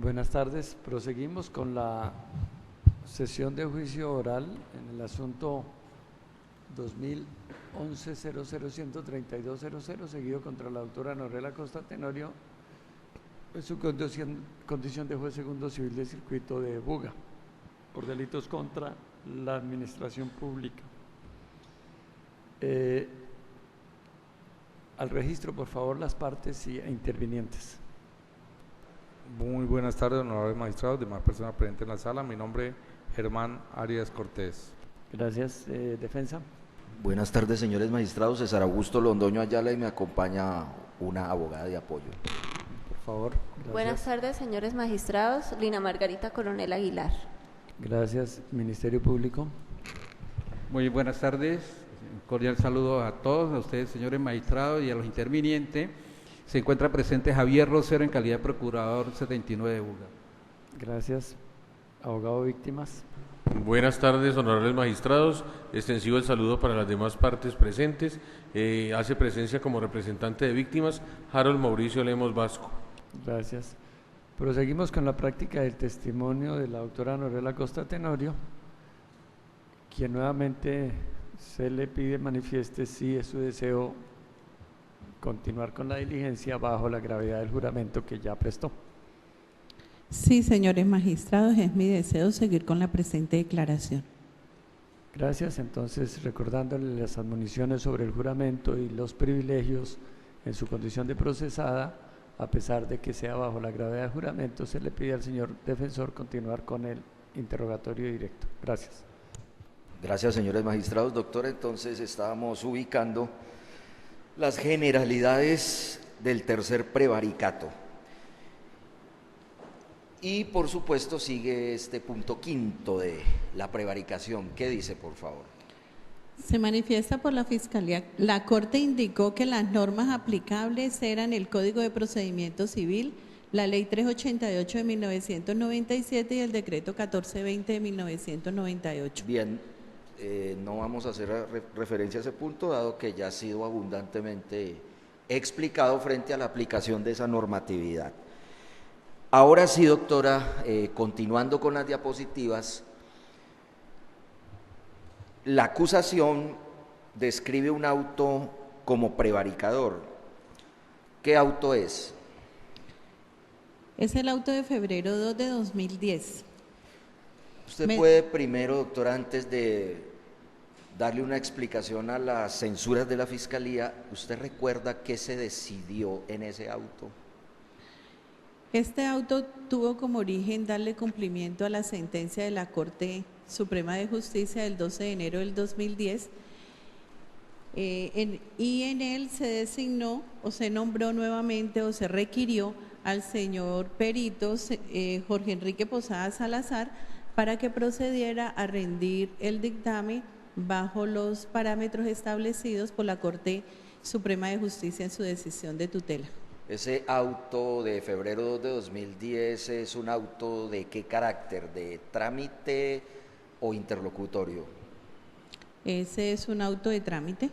Buenas tardes. Proseguimos con la sesión de juicio oral en el asunto 2011-00-13200, seguido contra la doctora Norela Costa Tenorio en su condición de juez segundo civil de circuito de Buga por delitos contra la administración pública. Al registro, por favor, las partes e intervinientes. Muy buenas tardes, honorables magistrados, demás personas presentes en la sala. Mi nombre es Germán Arias Cortés. Gracias. Defensa. Buenas tardes, señores magistrados. César Augusto Londoño Ayala y me acompaña una abogada de apoyo. Por favor. Gracias. Buenas tardes, señores magistrados. Lina Margarita Coronel Aguilar. Gracias. Ministerio Público. Muy buenas tardes. Un cordial saludo a todos, a ustedes, señores magistrados, y a los intervinientes. Se encuentra presente Javier Rosero en calidad de procurador 79 de Buga. Gracias. Abogado víctimas. Buenas tardes, honorables magistrados. Extensivo el saludo para las demás partes presentes. Hace presencia como representante de víctimas Harold Mauricio Lemos Vasco. Gracias. Proseguimos con la práctica del testimonio de la doctora Norela Costa Tenorio, quien nuevamente se le pide manifieste si es su deseo continuar con la diligencia bajo la gravedad del juramento que ya prestó. Sí, señores magistrados, es mi deseo seguir con la presente declaración. Gracias. Entonces, recordándole las admoniciones sobre el juramento y los privilegios en su condición de procesada, a pesar de que sea bajo la gravedad del juramento, se le pide al señor defensor continuar con el interrogatorio directo. Gracias. Gracias, señores magistrados. Doctora, entonces estábamos ubicando las generalidades del tercer prevaricato. Y por supuesto sigue este punto quinto de la prevaricación. ¿Qué dice, por favor? Se manifiesta por la Fiscalía. La Corte indicó que las normas aplicables eran el Código de Procedimiento Civil, la Ley 388 de 1997 y el Decreto 1420 de 1998. Bien, no vamos a hacer referencia a ese punto, dado que ya ha sido abundantemente explicado frente a la aplicación de esa normatividad. Ahora sí, doctora, continuando con las diapositivas, la acusación describe un auto como prevaricador. ¿Qué auto es? Es el auto de febrero 2 de 2010. Usted puede primero, doctora, antes de darle una explicación a las censuras de la Fiscalía, ¿usted recuerda qué se decidió en ese auto? Este auto tuvo como origen darle cumplimiento a la sentencia de la Corte Suprema de Justicia del 12 de enero del 2010 y en él se designó o se nombró nuevamente o se requirió al señor perito Jorge Enrique Posada Salazar para que procediera a rendir el dictamen bajo los parámetros establecidos por la Corte Suprema de Justicia en su decisión de tutela. Ese auto de febrero 2 de 2010 es un auto ¿de qué carácter? ¿De trámite o interlocutorio? Ese es un auto de trámite.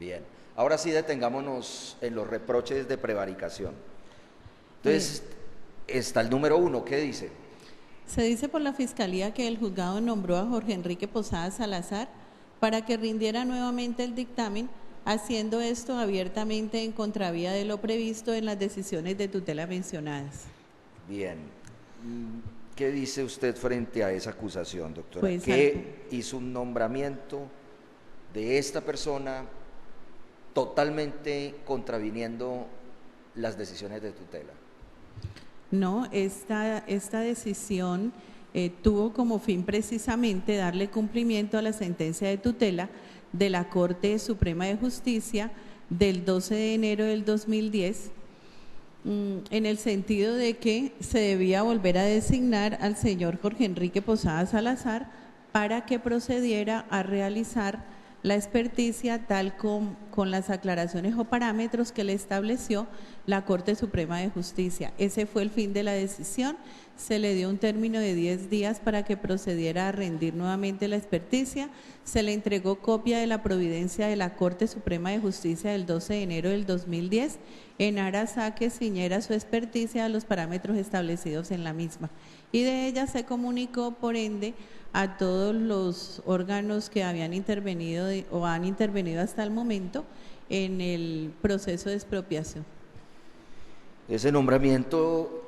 Bien, ahora sí detengámonos en los reproches de prevaricación. Entonces, está el número 1, ¿qué dice? Se dice por la Fiscalía que el juzgado nombró a Jorge Enrique Posada Salazar para que rindiera nuevamente el dictamen, haciendo esto abiertamente en contravía de lo previsto en las decisiones de tutela mencionadas. Bien, ¿qué dice usted frente a esa acusación, doctora? Pues, que hizo un nombramiento de esta persona totalmente contraviniendo las decisiones de tutela. No, esta decisión tuvo como fin precisamente darle cumplimiento a la sentencia de tutela de la Corte Suprema de Justicia del 12 de enero del 2010, en el sentido de que se debía volver a designar al señor Jorge Enrique Posada Salazar para que procediera a realizar la experticia tal con las aclaraciones o parámetros que le estableció la Corte Suprema de Justicia. Ese fue el fin de la decisión. se le dio un término de 10 días para que procediera a rendir nuevamente la experticia. Se le entregó copia de la providencia de la Corte Suprema de Justicia del 12 de enero del 2010 en aras a que ciñera su experticia a los parámetros establecidos en la misma. Y de ella se comunicó, por ende, a todos los órganos que habían intervenido o han intervenido hasta el momento en el proceso de expropiación. Ese nombramiento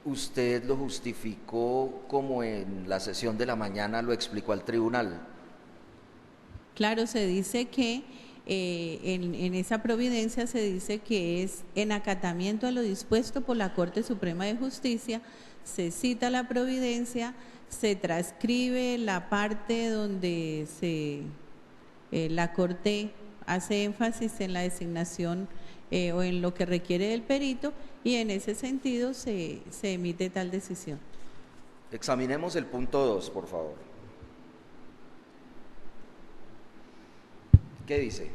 usted lo justificó como en la sesión de la mañana lo explicó al tribunal. Claro, se dice que en esa providencia se dice que es en acatamiento a lo dispuesto por la Corte Suprema de Justicia, se cita la providencia, se transcribe la parte donde la Corte hace énfasis en la designación o en lo que requiere del perito, y en ese sentido se emite tal decisión. Examinemos el punto 2, por favor. ¿Qué dice?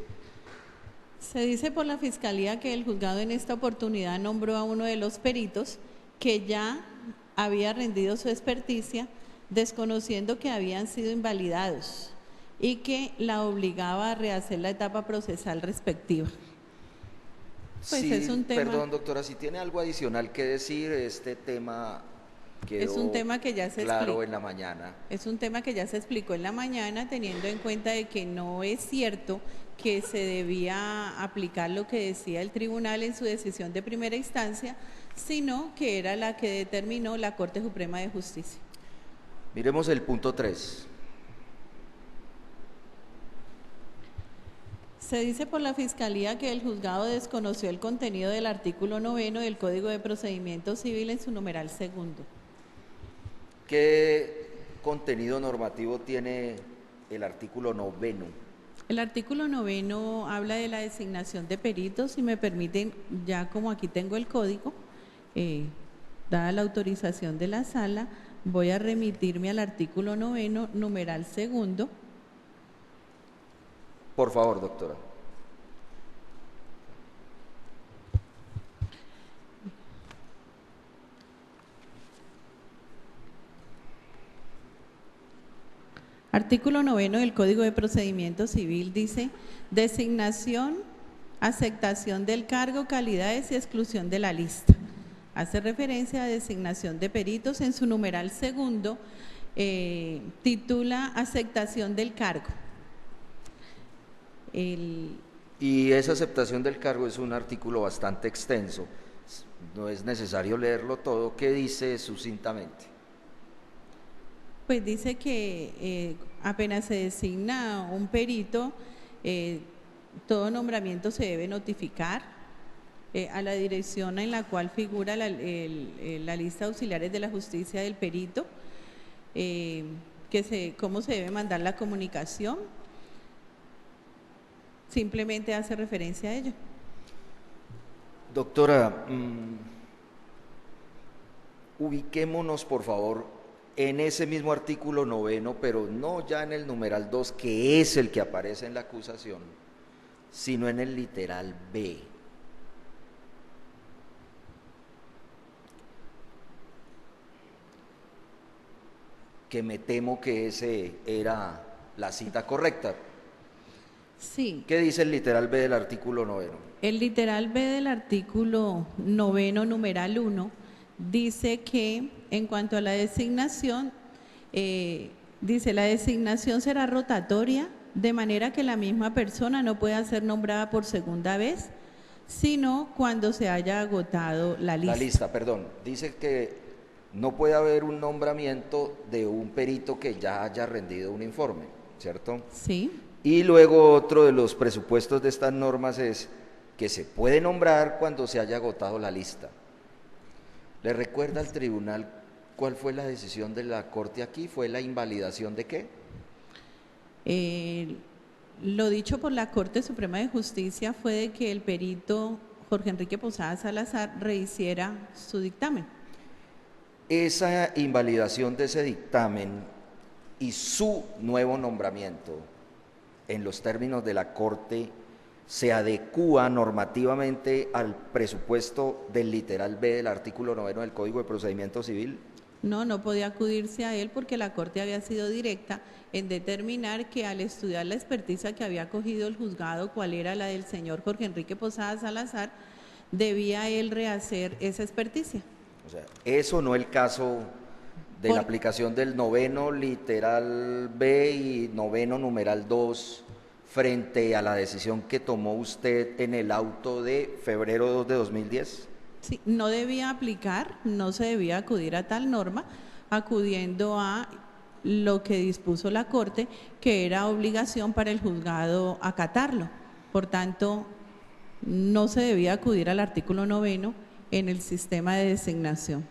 Se dice por la Fiscalía que el juzgado en esta oportunidad nombró a uno de los peritos que ya había rendido su experticia, desconociendo que habían sido invalidados y que la obligaba a rehacer la etapa procesal respectiva. Pues sí, es un tema. Perdón, doctora, si tiene algo adicional que decir, este tema quedó es un tema que ya se claro explicó en la mañana. Es un tema que ya se explicó en la mañana, teniendo en cuenta de que no es cierto que se debía aplicar lo que decía el tribunal en su decisión de primera instancia, sino que era la que determinó la Corte Suprema de Justicia. Miremos el punto 3. Se dice por la Fiscalía que el juzgado desconoció el contenido del artículo 9 del Código de Procedimiento Civil en su numeral segundo. ¿Qué contenido normativo tiene el artículo 9? El artículo 9 habla de la designación de peritos. Si me permiten, ya como aquí tengo el código, dada la autorización de la sala, voy a remitirme al artículo 9, numeral segundo. Por favor, doctora. Artículo 9 del Código de Procedimiento Civil dice: designación, aceptación del cargo, calidades y exclusión de la lista. Hace referencia a designación de peritos. En su numeral segundo titula aceptación del cargo. Y esa aceptación del cargo es un artículo bastante extenso, no es necesario leerlo todo. ¿Qué dice sucintamente? Pues dice que apenas se designa un perito, todo nombramiento se debe notificar a la dirección en la cual figura la lista de auxiliares de la justicia del perito, cómo se debe mandar la comunicación. Simplemente hace referencia a ello. Doctora, ubiquémonos por favor en ese mismo artículo 9, pero no ya en el numeral 2, que es el que aparece en la acusación, sino en el literal B. Que me temo que ese era la cita correcta. Sí. ¿Qué dice el literal B del artículo 9? El literal B del artículo 9, numeral 1, dice que en cuanto a la designación, dice: la designación será rotatoria, de manera que la misma persona no pueda ser nombrada por segunda vez, sino cuando se haya agotado la lista. La lista, perdón. Dice que no puede haber un nombramiento de un perito que ya haya rendido un informe, ¿cierto? Sí. Y luego otro de los presupuestos de estas normas es que se puede nombrar cuando se haya agotado la lista. ¿Le recuerda al tribunal cuál fue la decisión de la Corte aquí? ¿Fue la invalidación de qué? Lo dicho por la Corte Suprema de Justicia fue de que el perito Jorge Enrique Posada Salazar rehiciera su dictamen. Esa invalidación de ese dictamen y su nuevo nombramiento, en los términos de la Corte, se adecúa normativamente al presupuesto del literal B del artículo 9 del Código de Procedimiento Civil. No podía acudirse a él porque la Corte había sido directa en determinar que al estudiar la experticia que había cogido el juzgado, cuál era la del señor Jorge Enrique Posada Salazar, debía él rehacer esa experticia. O sea, eso no el caso de la Por- aplicación del noveno literal B y noveno numeral 2 frente a la decisión que tomó usted en el auto de febrero 2 de 2010. Sí, no debía aplicar, no se debía acudir a tal norma, acudiendo a lo que dispuso la Corte, que era obligación para el juzgado acatarlo. Por tanto, no se debía acudir al artículo 9 en el sistema de designación.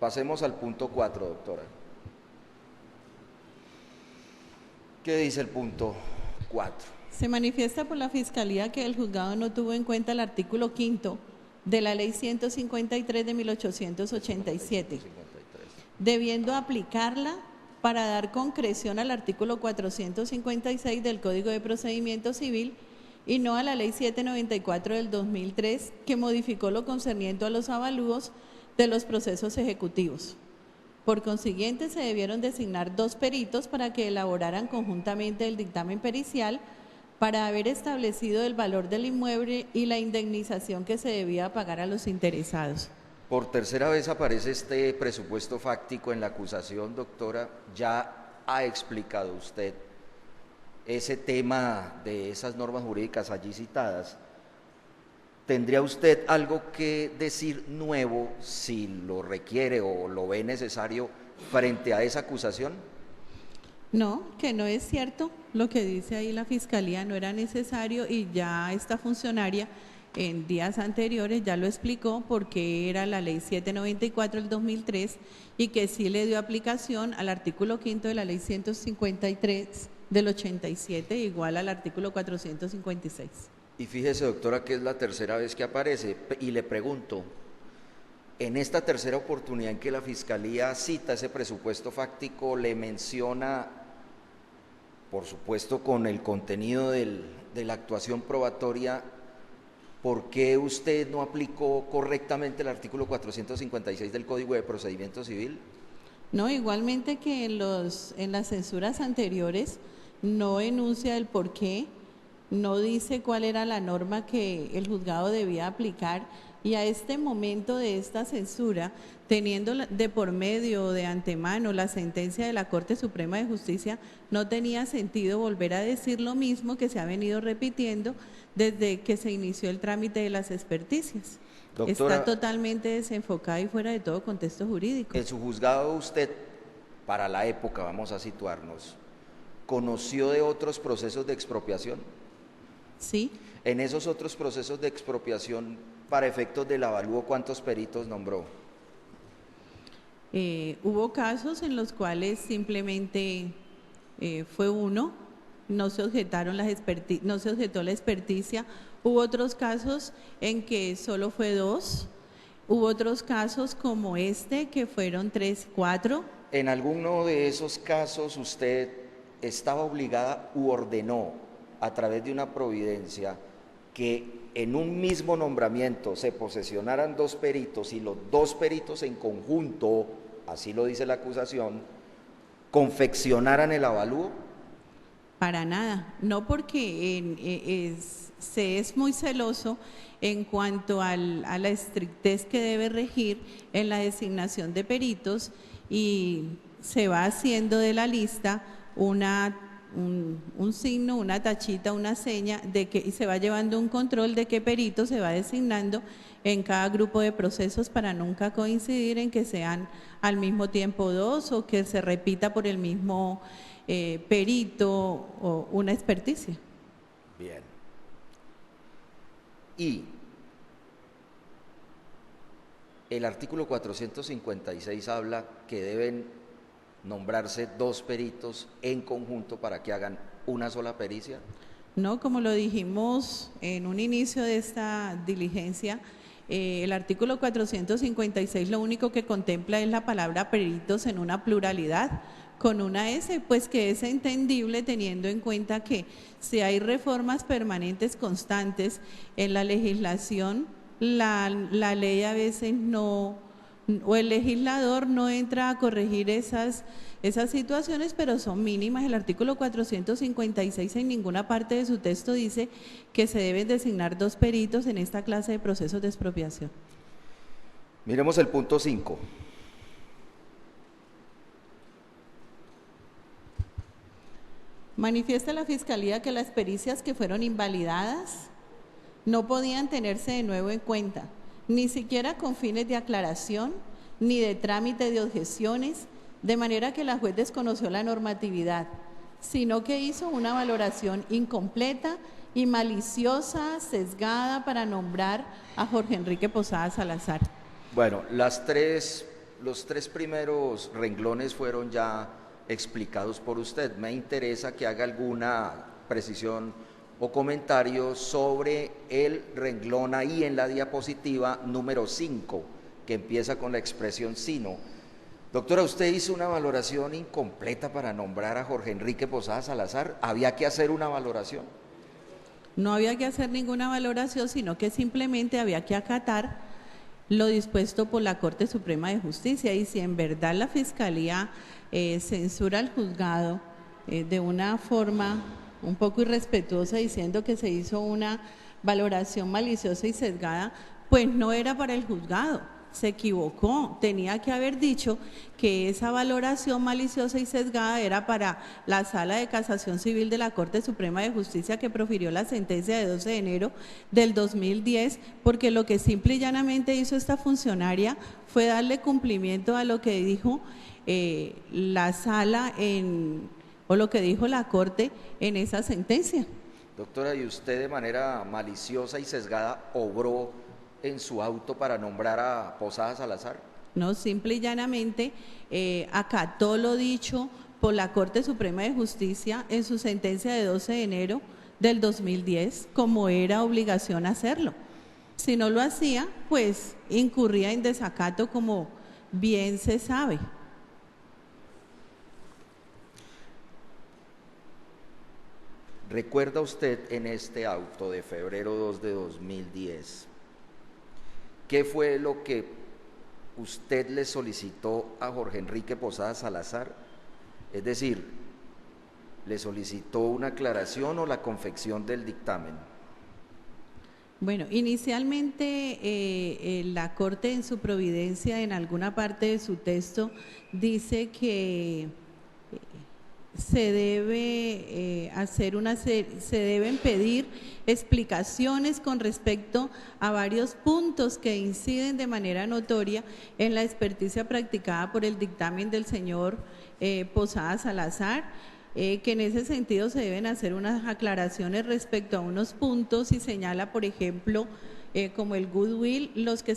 Pasemos al punto 4, doctora. ¿Qué dice el punto 4? Se manifiesta por la Fiscalía que el juzgado no tuvo en cuenta el artículo 5 de la Ley 153 de 1887, debiendo aplicarla para dar concreción al artículo 456 del Código de Procedimiento Civil y no a la Ley 794 del 2003, que modificó lo concerniente a los avalúos de los procesos ejecutivos. Por consiguiente, se debieron designar 2 peritos para que elaboraran conjuntamente el dictamen pericial para haber establecido el valor del inmueble y la indemnización que se debía pagar a los interesados. Por tercera vez aparece este presupuesto fáctico en la acusación, doctora. Ya ha explicado usted ese tema de esas normas jurídicas allí citadas. ¿Tendría usted algo que decir nuevo, si lo requiere o lo ve necesario, frente a esa acusación? No, que no es cierto. Lo que dice ahí la Fiscalía no era necesario y ya esta funcionaria en días anteriores ya lo explicó porque era la Ley 794 del 2003 y que sí le dio aplicación al artículo 5 de la Ley 153 del 87, igual al artículo 456. Y fíjese, doctora, que es la tercera vez que aparece, y le pregunto, en esta tercera oportunidad en que la Fiscalía cita ese presupuesto fáctico, le menciona, por supuesto con el contenido de la actuación probatoria, ¿por qué usted no aplicó correctamente el artículo 456 del Código de Procedimiento Civil? No, igualmente que en las censuras anteriores no enuncia el por qué, no dice cuál era la norma que el juzgado debía aplicar, y a este momento de esta censura, teniendo de por medio de antemano la sentencia de la Corte Suprema de Justicia, no tenía sentido volver a decir lo mismo que se ha venido repitiendo desde que se inició el trámite de las experticias. Doctora, está totalmente desenfocada y fuera de todo contexto jurídico. en su juzgado usted, para la época, vamos a situarnos, ¿conoció de otros procesos de expropiación? Sí. En esos otros procesos de expropiación, para efectos del avalúo, ¿cuántos peritos nombró? Hubo casos en los cuales simplemente fue uno, no se objetaron no se objetó la experticia. Hubo otros casos en que solo fue 2, hubo otros casos como este que fueron 3, 4. ¿En alguno de esos casos usted estaba obligada u ordenó a través de una providencia que en un mismo nombramiento se posesionaran 2 peritos y los 2 peritos en conjunto, así lo dice la acusación, confeccionaran el avalúo? Para nada, no, porque se es muy celoso en cuanto a la estrictez que debe regir en la designación de peritos y se va haciendo de la lista un signo, una tachita, una seña y se va llevando un control de qué perito se va designando en cada grupo de procesos para nunca coincidir en que sean al mismo tiempo 2 o que se repita por el mismo perito o una experticia. Bien. Y el artículo 456 habla que deben nombrarse 2 peritos en conjunto para que hagan una sola pericia. No, como lo dijimos en un inicio de esta diligencia, el artículo 456 lo único que contempla es la palabra peritos en una pluralidad, con una S, pues que es entendible teniendo en cuenta que si hay reformas permanentes constantes en la legislación, la ley a veces no o el legislador no entra a corregir esas situaciones, pero son mínimas. El artículo 456 en ninguna parte de su texto dice que se deben designar 2 peritos en esta clase de procesos de expropiación. Miremos el punto 5. Manifiesta la Fiscalía que las pericias que fueron invalidadas no podían tenerse de nuevo en cuenta, ni siquiera con fines de aclaración, ni de trámite de objeciones, de manera que la juez desconoció la normatividad, sino que hizo una valoración incompleta y maliciosa, sesgada para nombrar a Jorge Enrique Posada Salazar. Bueno, los 3 primeros renglones fueron ya explicados por usted. Me interesa que haga alguna precisión o comentario sobre el renglón ahí en la diapositiva número 5, que empieza con la expresión sino. Doctora, usted hizo una valoración incompleta para nombrar a Jorge Enrique Posada Salazar. ¿Había que hacer una valoración? No había que hacer ninguna valoración, sino que simplemente había que acatar lo dispuesto por la Corte Suprema de Justicia. Y si en verdad la Fiscalía censura al juzgado de una forma un poco irrespetuosa, diciendo que se hizo una valoración maliciosa y sesgada, pues no era para el juzgado, se equivocó. Tenía que haber dicho que esa valoración maliciosa y sesgada era para la Sala de Casación Civil de la Corte Suprema de Justicia, que profirió la sentencia de 12 de enero del 2010, porque lo que simple y llanamente hizo esta funcionaria fue darle cumplimiento a lo que dijo la sala o lo que dijo la Corte en esa sentencia. Doctora, ¿y usted de manera maliciosa y sesgada obró en su auto para nombrar a Posada Salazar? No, simple y llanamente acató lo dicho por la Corte Suprema de Justicia en su sentencia de 12 de enero del 2010, como era obligación hacerlo. Si no lo hacía, pues incurría en desacato, como bien se sabe. ¿Recuerda usted en este auto de febrero 2 de 2010 qué fue lo que usted le solicitó a Jorge Enrique Posada Salazar? Es decir, ¿le solicitó una aclaración o la confección del dictamen? Bueno, inicialmente la Corte en su providencia, en alguna parte de su texto, dice que se debe se deben pedir explicaciones con respecto a varios puntos que inciden de manera notoria en la experticia practicada por el dictamen del señor Posada Salazar, que en ese sentido se deben hacer unas aclaraciones respecto a unos puntos, y señala, por ejemplo, como el goodwill, los que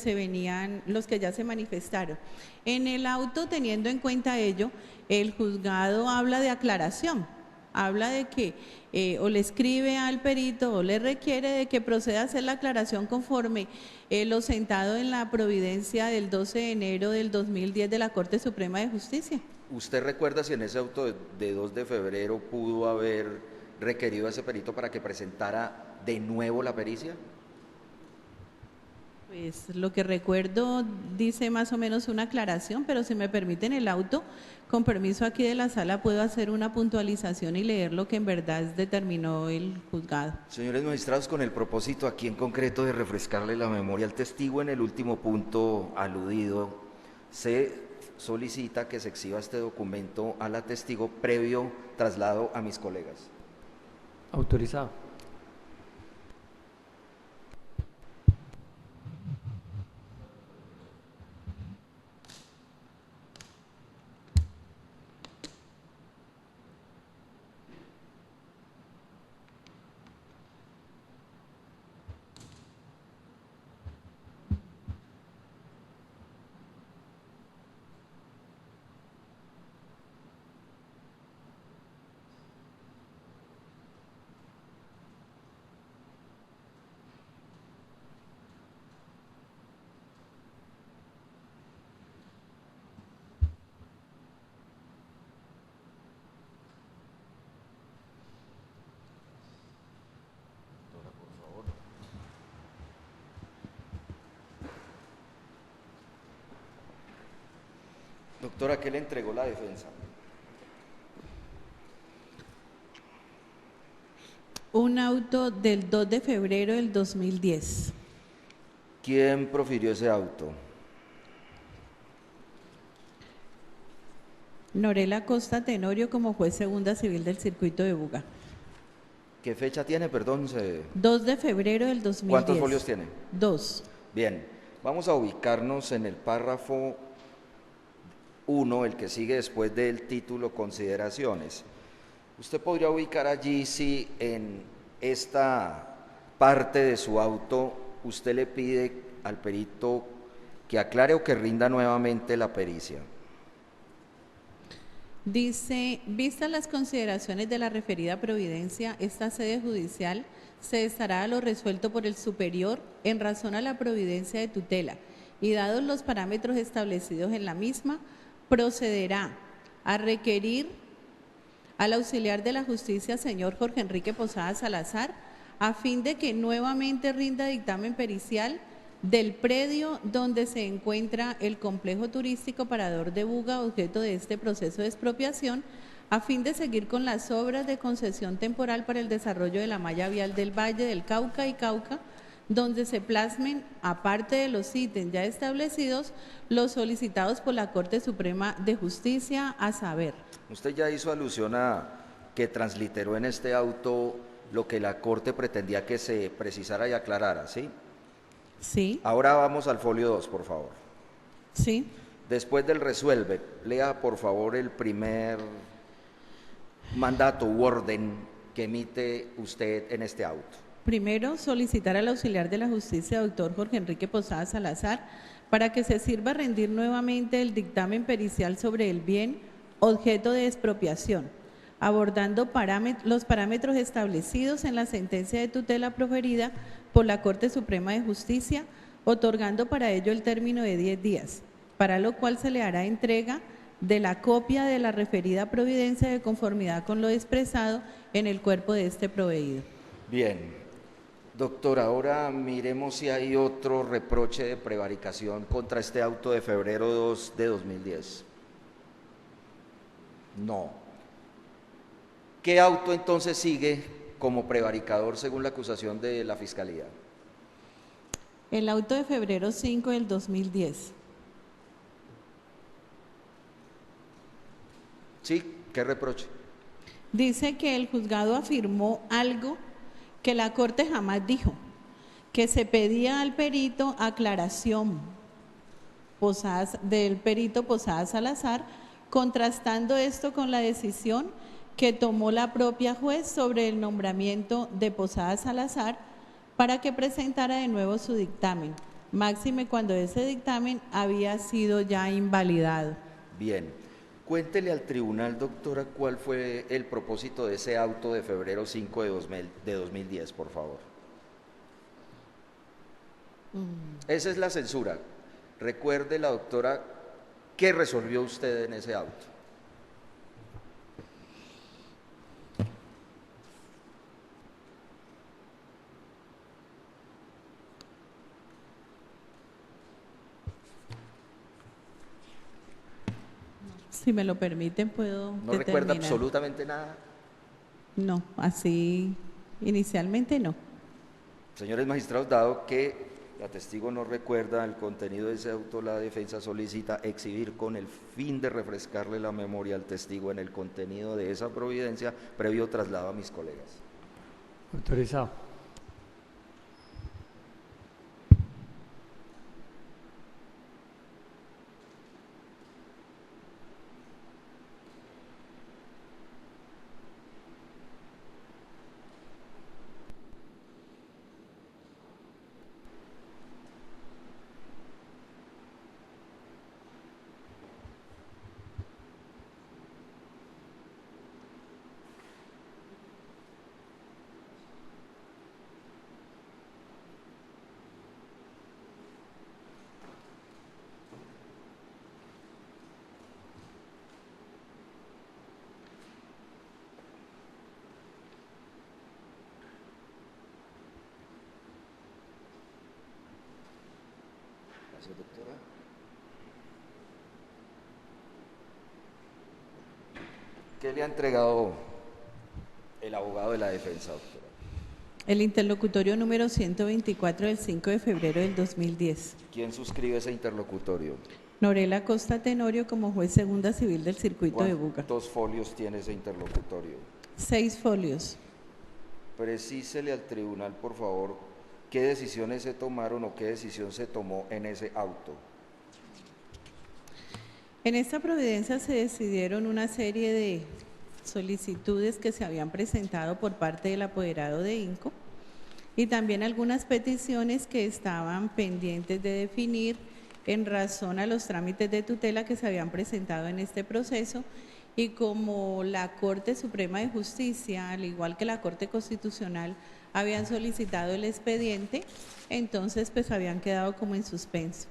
ya se manifestaron. En el auto, teniendo en cuenta ello, el juzgado habla de aclaración, habla de que o le escribe al perito o le requiere de que proceda a hacer la aclaración conforme lo sentado en la providencia del 12 de enero del 2010 de la Corte Suprema de Justicia. ¿Usted recuerda si en ese auto de 2 de febrero pudo haber requerido a ese perito para que presentara de nuevo la pericia? Pues lo que recuerdo dice más o menos una aclaración, pero si me permiten el auto, con permiso aquí de la sala, puedo hacer una puntualización y leer lo que en verdad determinó el juzgado. Señores magistrados, con el propósito aquí en concreto de refrescarle la memoria al testigo, en el último punto aludido, se solicita que se exhiba este documento a la testigo previo traslado a mis colegas. Autorizado. Doctora, ¿qué le entregó la defensa? Un auto del 2 de febrero del 2010. ¿Quién profirió ese auto? Norela Costa Tenorio como juez segunda civil del circuito de Buga. ¿Qué fecha tiene? Perdón. 2 de febrero del 2010. ¿Cuántos folios tiene? 2. Bien, vamos a ubicarnos en el párrafo 1, el que sigue después del título Consideraciones. Usted podría ubicar allí si en esta parte de su auto usted le pide al perito que aclare o que rinda nuevamente la pericia. Dice, vistas las consideraciones de la referida providencia, esta sede judicial se estará a lo resuelto por el superior en razón a la providencia de tutela y dados los parámetros establecidos en la misma, procederá a requerir al auxiliar de la justicia, señor Jorge Enrique Posada Salazar, a fin de que nuevamente rinda dictamen pericial del predio donde se encuentra el complejo turístico Parador de Buga, objeto de este proceso de expropiación, a fin de seguir con las obras de concesión temporal para el desarrollo de la malla vial del Valle del Cauca y Cauca, donde se plasmen, aparte de los ítems ya establecidos, los solicitados por la Corte Suprema de Justicia, a saber. Usted ya hizo alusión a que transliteró en este auto lo que la Corte pretendía que se precisara y aclarara, ¿sí? Sí. Ahora vamos al folio 2, por favor. Sí. Después del resuelve, lea por favor el primer mandato u orden que emite usted en este auto. Primero, solicitar al auxiliar de la justicia, doctor Jorge Enrique Posada Salazar, para que se sirva a rendir nuevamente el dictamen pericial sobre el bien objeto de expropiación, abordando los parámetros establecidos en la sentencia de tutela proferida por la Corte Suprema de Justicia, otorgando para ello el término de 10 días, para lo cual se le hará entrega de la copia de la referida providencia de conformidad con lo expresado en el cuerpo de este proveído. Bien, doctor, ahora miremos si hay otro reproche de prevaricación contra este auto de febrero 2 de 2010. No. ¿Qué auto entonces sigue como prevaricador según la acusación de la Fiscalía? El auto de febrero 5 del 2010. Sí, ¿qué reproche? Dice que el juzgado afirmó algo que la Corte jamás dijo, que se pedía al perito aclaración del perito Posada Salazar, contrastando esto con la decisión que tomó la propia juez sobre el nombramiento de Posada Salazar para que presentara de nuevo su dictamen, máxime cuando ese dictamen había sido ya invalidado. Bien, cuéntele al tribunal, doctora, cuál fue el propósito de ese auto de febrero 5 de 2010, por favor. Esa es la censura. Recuerde, la doctora, ¿qué resolvió usted en ese auto? Si me lo permiten, puedo ¿No recuerda absolutamente nada? No, así inicialmente no. Señores magistrados, dado que la testigo no recuerda el contenido de ese auto, la defensa solicita exhibir con el fin de refrescarle la memoria al testigo en el contenido de esa providencia, previo traslado a mis colegas. Autorizado. ¿Qué le ha entregado el abogado de la defensa, doctora? El interlocutorio número 124 del 5 de febrero del 2010. ¿Quién suscribe ese interlocutorio? Norela Costa Tenorio como juez segunda civil del circuito de Buga. ¿Cuántos folios tiene ese interlocutorio? 6 folios. Precísele al tribunal, por favor, qué decisiones se tomaron o qué decisión se tomó en ese auto. En esta providencia se decidieron una serie de solicitudes que se habían presentado por parte del apoderado de INCO y también algunas peticiones que estaban pendientes de definir en razón a los trámites de tutela que se habían presentado en este proceso, y como la Corte Suprema de Justicia, al igual que la Corte Constitucional, habían solicitado el expediente, entonces pues habían quedado como en suspenso.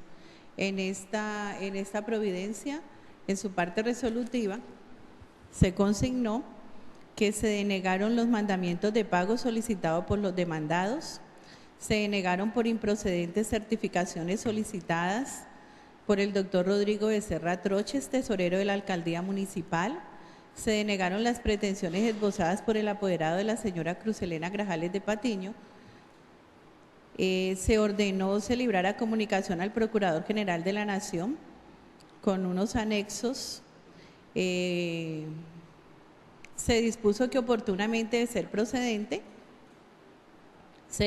En esta providencia, en su parte resolutiva, se consignó que se denegaron los mandamientos de pago solicitados por los demandados, se denegaron por improcedentes certificaciones solicitadas por el doctor Rodrigo Becerra Troches, tesorero de la Alcaldía Municipal, se denegaron las pretensiones esbozadas por el apoderado de la señora Cruzelena Grajales de Patiño, se ordenó se librara comunicación al Procurador General de la Nación con unos anexos, se dispuso que oportunamente de ser procedente se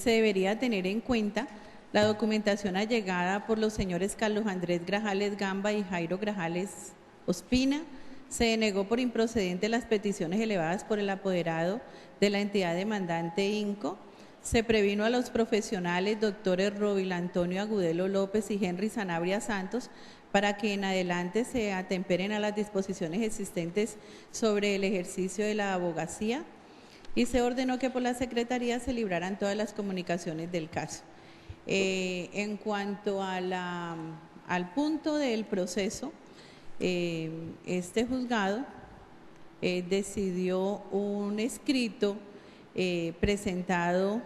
debería tener en cuenta la documentación allegada por los señores Carlos Andrés Grajales Gamba y Jairo Grajales Ospina. Se denegó por improcedente las peticiones elevadas por el apoderado de la entidad demandante INCO. Se previno a los profesionales doctores Robil Antonio Agudelo López y Henry Sanabria Santos para que en adelante se atemperen a las disposiciones existentes sobre el ejercicio de la abogacía, y se ordenó que por la Secretaría se libraran todas las comunicaciones del caso. En cuanto a al punto del proceso, este juzgado decidió un escrito presentado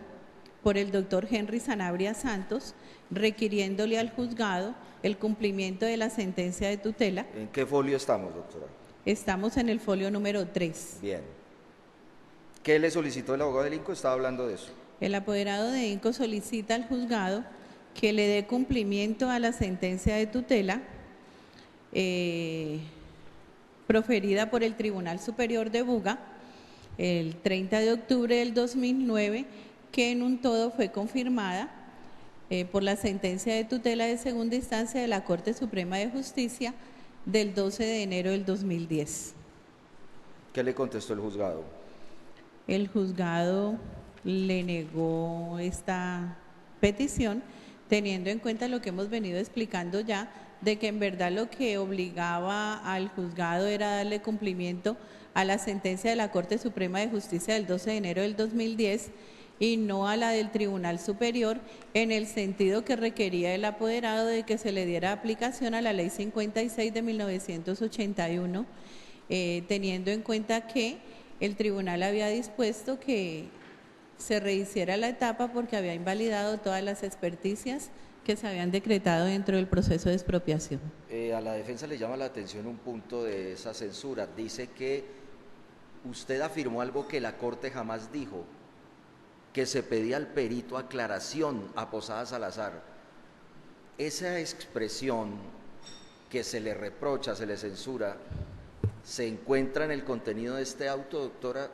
por el doctor Henry Sanabria Santos, requiriéndole al juzgado el cumplimiento de la sentencia de tutela. ¿En qué folio estamos, doctora? Estamos en el folio número 3. Bien. ¿Qué le solicitó el abogado del INCO? Estaba hablando de eso. El apoderado de INCO solicita al juzgado que le dé cumplimiento a la sentencia de tutela proferida por el Tribunal Superior de Buga el 30 de octubre del 2009, que en un todo fue confirmada por la sentencia de tutela de segunda instancia de la Corte Suprema de Justicia del 12 de enero del 2010. ¿Qué le contestó el juzgado? El juzgado le negó esta petición, teniendo en cuenta lo que hemos venido explicando ya, de que en verdad lo que obligaba al juzgado era darle cumplimiento a la sentencia de la Corte Suprema de Justicia del 12 de enero del 2010 y no a la del Tribunal Superior, en el sentido que requería el apoderado de que se le diera aplicación a la Ley 56 de 1981, teniendo en cuenta que el tribunal había dispuesto que se rehiciera la etapa porque había invalidado todas las experticias que se habían decretado dentro del proceso de expropiación. A la defensa le llama la atención un punto de esa censura. Dice que usted afirmó algo que la Corte jamás dijo, que se pedía al perito aclaración a Posada Salazar. Esa expresión que se le reprocha, se le censura, ¿se encuentra en el contenido de este auto, doctora?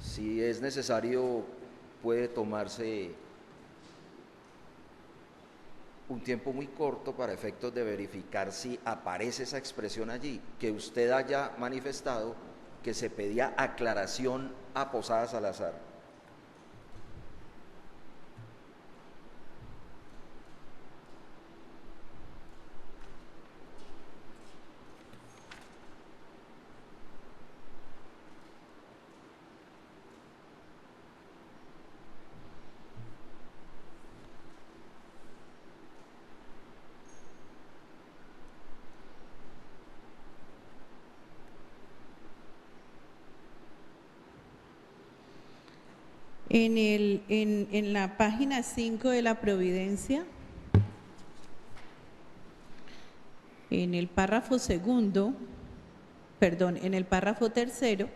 Si es necesario, puede tomarse un tiempo muy corto para efectos de verificar si aparece esa expresión allí, que usted haya manifestado que se pedía aclaración a Posada Salazar. En la página 5 de la Providencia, en el párrafo segundo, perdón, en el párrafo tercero,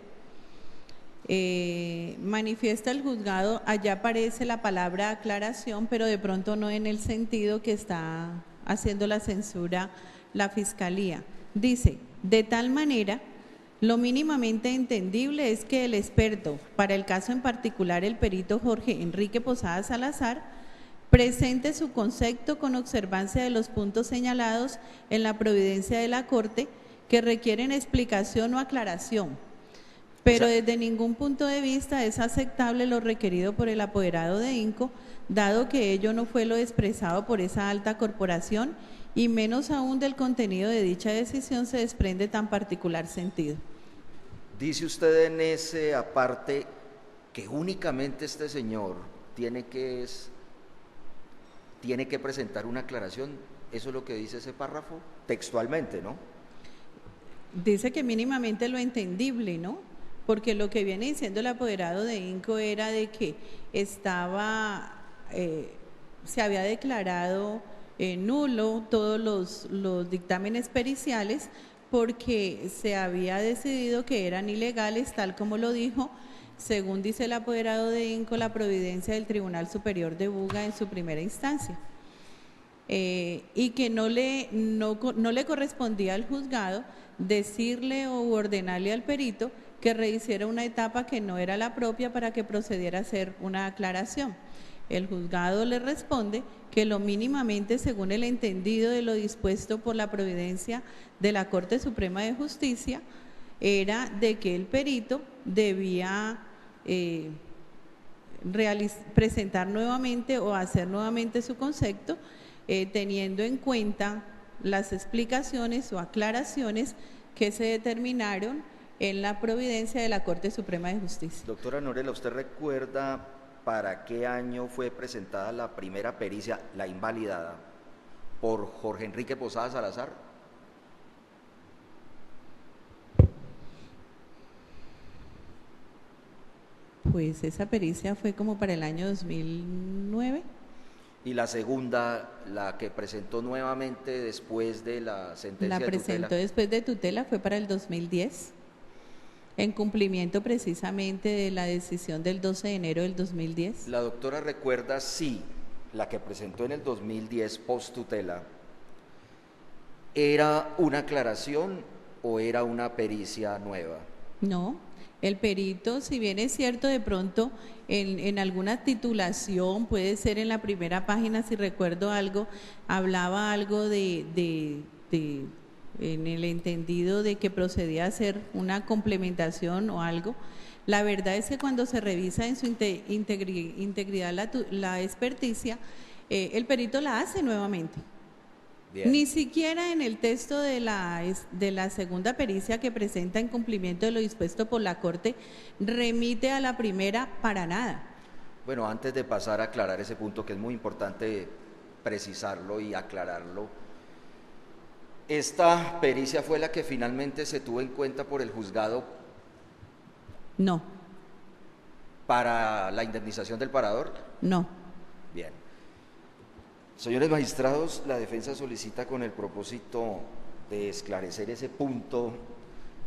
manifiesta el juzgado, allá aparece la palabra aclaración, pero de pronto no en el sentido que está haciendo la censura la Fiscalía. Dice, de tal manera, lo mínimamente entendible es que el experto, para el caso en particular el perito Jorge Enrique Posada Salazar, presente su concepto con observancia de los puntos señalados en la providencia de la Corte que requieren explicación o aclaración, pero desde ningún punto de vista es aceptable lo requerido por el apoderado de INCO, dado que ello no fue lo expresado por esa alta corporación y menos aún del contenido de dicha decisión se desprende tan particular sentido. Dice usted en ese aparte que únicamente este señor tiene que presentar una aclaración. Eso es lo que dice ese párrafo textualmente, ¿no? Dice que mínimamente lo entendible, ¿no? Porque lo que viene diciendo el apoderado de INCO era de que se había declarado nulo todos los dictámenes periciales porque se había decidido que eran ilegales, tal como lo dijo, según dice el apoderado de INCO, la providencia del Tribunal Superior de Buga en su primera instancia. Y que no le correspondía al juzgado decirle o ordenarle al perito que rehiciera una etapa que no era la propia para que procediera a hacer una aclaración. El juzgado le responde que lo mínimamente, según el entendido de lo dispuesto por la providencia de la Corte Suprema de Justicia, era de que el perito debía presentar nuevamente o hacer nuevamente su concepto, teniendo en cuenta las explicaciones o aclaraciones que se determinaron en la providencia de la Corte Suprema de Justicia. Doctora Norela, ¿usted recuerda para qué año fue presentada la primera pericia, la invalidada, por Jorge Enrique Posada Salazar? Pues esa pericia fue como para el año 2009. Y la segunda, la que presentó nuevamente después de la sentencia de tutela. La presentó después de tutela, fue para el 2010, en cumplimiento precisamente de la decisión del 12 de enero del 2010. La doctora recuerda si la que presentó en el 2010 post tutela era una aclaración o era una pericia nueva. No, el perito, si bien es cierto, de pronto en alguna titulación, puede ser en la primera página, si recuerdo algo, hablaba algo en el entendido de que procedía a hacer una complementación o algo. La verdad es que cuando se revisa en su integridad la experticia, el perito la hace nuevamente. Bien. Ni siquiera en el texto de la segunda pericia que presenta en cumplimiento de lo dispuesto por la Corte remite a la primera para nada. Bueno, antes de pasar a aclarar ese punto, que es muy importante precisarlo y aclararlo, ¿esta pericia fue la que finalmente se tuvo en cuenta por el juzgado? No. ¿Para la indemnización del parador? No. Bien. Señores magistrados, la defensa solicita con el propósito de esclarecer ese punto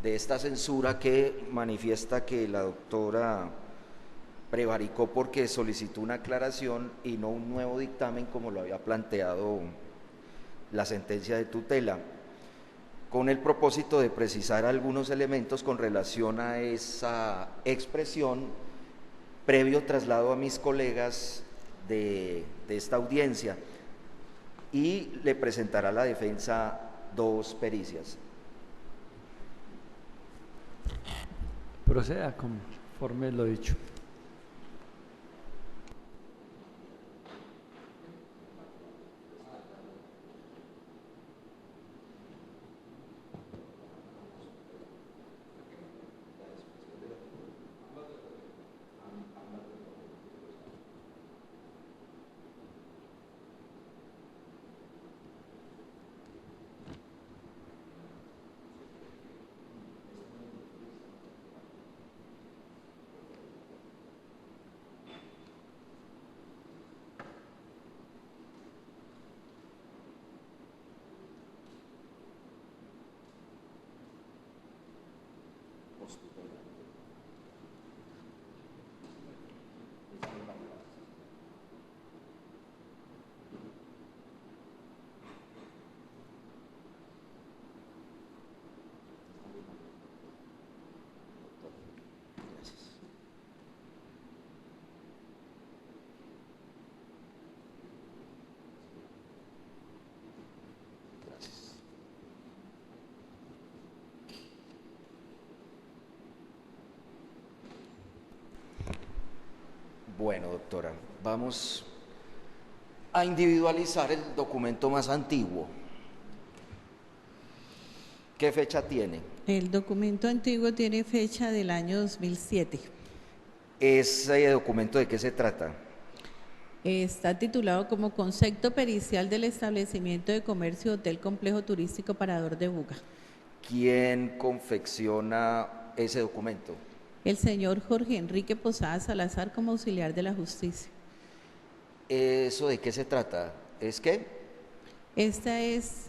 de esta censura que manifiesta que la doctora prevaricó porque solicitó una aclaración y no un nuevo dictamen como lo había planteado la sentencia de tutela, con el propósito de precisar algunos elementos con relación a esa expresión, previo traslado a mis colegas de esta audiencia, y le presentará a la defensa dos pericias. Proceda conforme lo dicho. Bueno, doctora, vamos a individualizar el documento más antiguo. ¿Qué fecha tiene? El documento antiguo tiene fecha del año 2007. ¿Ese documento de qué se trata? Está titulado como Concepto Pericial del Establecimiento de Comercio Hotel Complejo Turístico Parador de Buga. ¿Quién confecciona ese documento? El señor Jorge Enrique Posada Salazar como auxiliar de la justicia. ¿Eso de qué se trata? ¿Es qué? Este es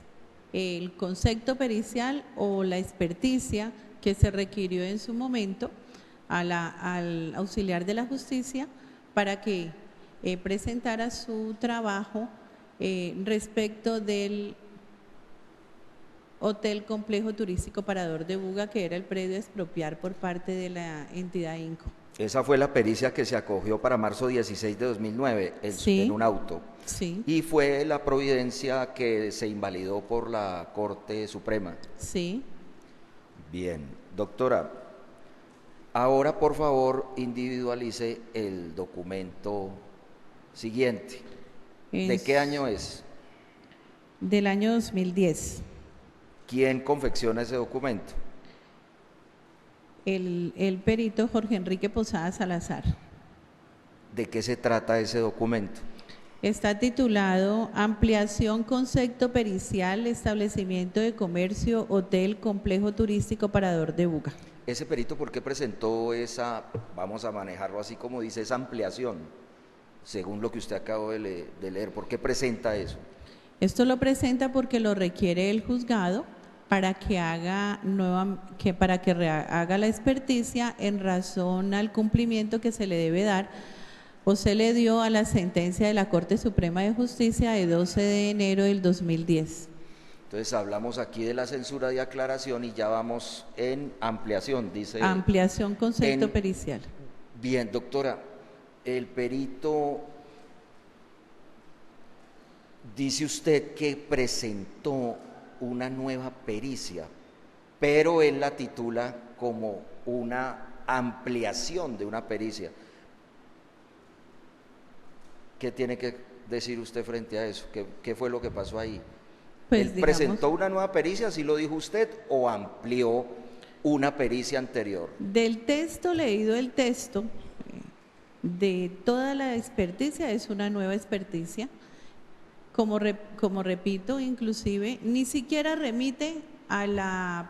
el concepto pericial o la experticia que se requirió en su momento al auxiliar de la justicia para que presentara su trabajo respecto del Hotel Complejo Turístico Parador de Buga, que era el predio a expropiar por parte de la entidad INCO. Esa fue la pericia que se acogió para marzo 16 de 2009 Sí. en un auto. Sí, Y fue la providencia que se invalidó por la Corte Suprema. sí. Bien, doctora, ahora por favor individualice el documento siguiente. ¿De Es qué año es? del año 2010. ¿Quién confecciona ese documento? El perito Jorge Enrique Posada Salazar. ¿De qué se trata ese documento? Está titulado Ampliación Concepto Pericial, Establecimiento de Comercio, Hotel Complejo Turístico Parador de Buga. Ese perito, ¿por qué presentó esa, vamos a manejarlo así como dice, esa ampliación? Según lo que usted acabó de leer, ¿por qué presenta eso? Esto lo presenta porque lo requiere el juzgado para que haga haga la experticia en razón al cumplimiento que se le debe dar o se le dio a la sentencia de la Corte Suprema de Justicia de 12 de enero del 2010. Entonces hablamos aquí de la censura de aclaración y ya vamos en ampliación, dice. Ampliación concepto pericial. Bien, doctora, el perito dice usted que presentó una nueva pericia, pero él la titula como una ampliación de una pericia. ¿Qué tiene que decir usted frente a eso? ¿Qué fue lo que pasó ahí? Pues, ¿Él presentó una nueva pericia, así lo dijo usted, o amplió una pericia anterior? Del texto, leído el texto, de toda la experticia es una nueva experticia. Como repito, inclusive, ni siquiera remite a la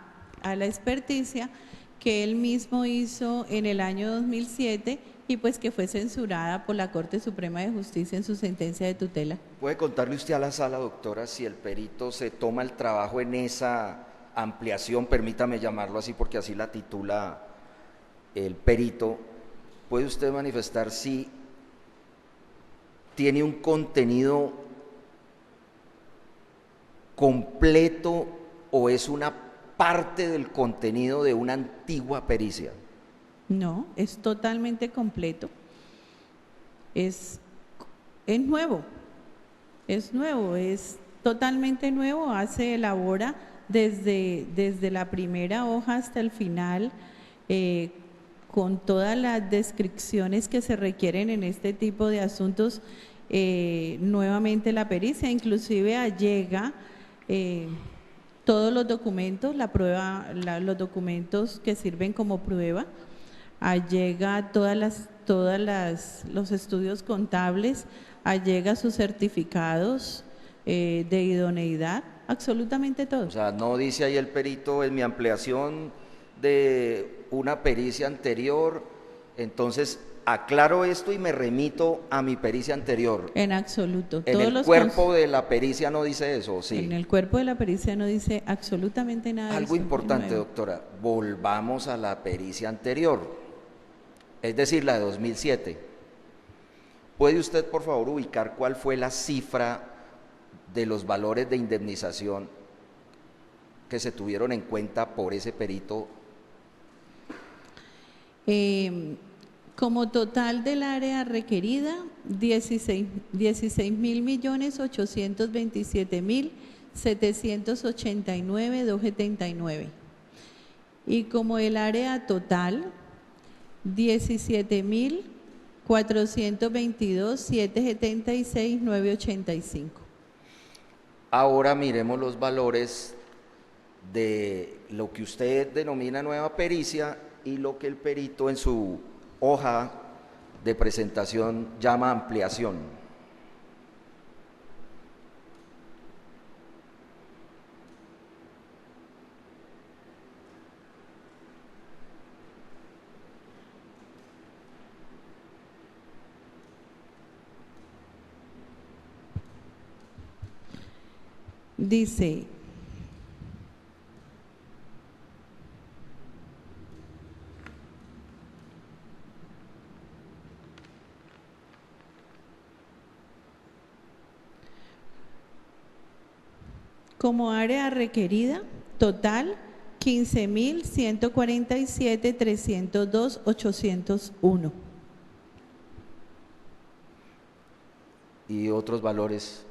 experticia que él mismo hizo en el año 2007 y pues que fue censurada por la Corte Suprema de Justicia en su sentencia de tutela. ¿Puede contarle usted a la sala, doctora, si el perito se toma el trabajo en esa ampliación, permítame llamarlo así porque así la titula el perito? ¿Puede usted manifestar si tiene un contenido completo o es una parte del contenido de una antigua pericia? No, es totalmente completo. Es nuevo, es totalmente nuevo. Elabora desde la primera hoja hasta el final, con todas las descripciones que se requieren en este tipo de asuntos. Nuevamente la pericia, inclusive allega todos los documentos, los documentos que sirven como prueba, allega los estudios contables, allega sus certificados de idoneidad, absolutamente todo. O sea, no dice ahí el perito en mi ampliación de una pericia anterior, entonces aclaro esto y me remito a mi pericia anterior. En absoluto. En el cuerpo de la pericia no dice eso, ¿sí? En el cuerpo de la pericia no dice absolutamente nada. Algo importante, doctora, volvamos a la pericia anterior, es decir, la de 2007. ¿Puede usted, por favor, ubicar cuál fue la cifra de los valores de indemnización que se tuvieron en cuenta por ese perito? Como total del área requerida, 16.827.789.279. Y como el área total, 17.000 422.776.985. Ahora miremos los valores de lo que usted denomina nueva pericia y lo que el perito en su hoja de presentación llama ampliación. Dice: como área requerida, total 15.147.302.801. Y otros valores.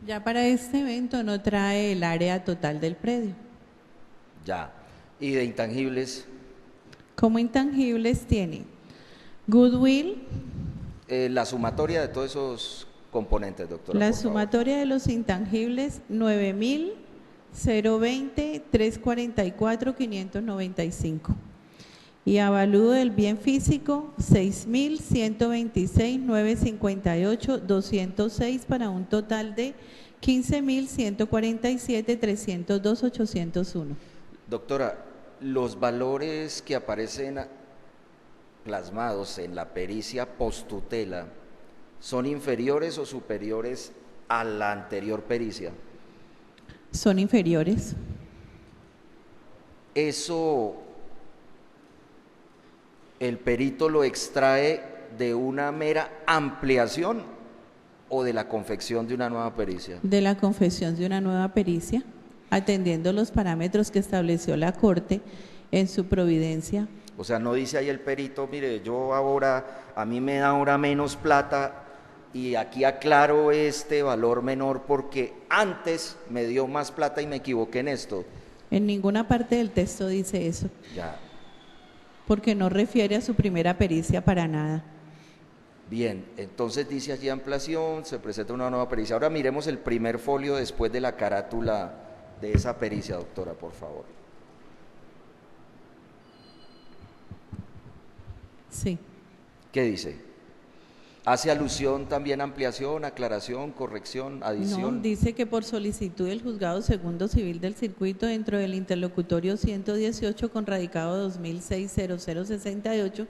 Ya para este evento no trae el área total del predio. Ya. Y de intangibles, Como intangibles tiene goodwill, la sumatoria de todos esos componentes, doctora. la por favor. sumatoria de los intangibles 9.020.344.595. Y avalúo del bien físico 6.126.958.206 para un total de 15.147.302.801. Doctora, los valores que aparecen plasmados en la pericia postutela son inferiores o superiores a la anterior pericia. Son inferiores. Eso el perito lo extrae de una mera ampliación o de la confección de una nueva pericia. De la confección de una nueva pericia, atendiendo los parámetros que estableció la Corte en su providencia. O sea, no dice ahí el perito, mire, yo ahora, a mí me da ahora menos plata y aquí aclaro este valor menor porque antes me dio más plata y me equivoqué en esto. En ninguna parte del texto dice eso, Ya, porque no refiere a su primera pericia para nada. bien, entonces dice allí ampliación, se presenta una nueva pericia. Ahora miremos el primer folio después de la carátula de esa pericia, doctora, por favor. Sí. ¿Qué dice? ¿Hace alusión también a ampliación, aclaración, corrección, adición? No, dice que por solicitud del Juzgado Segundo Civil del Circuito dentro del interlocutorio 118 con radicado 2006-0068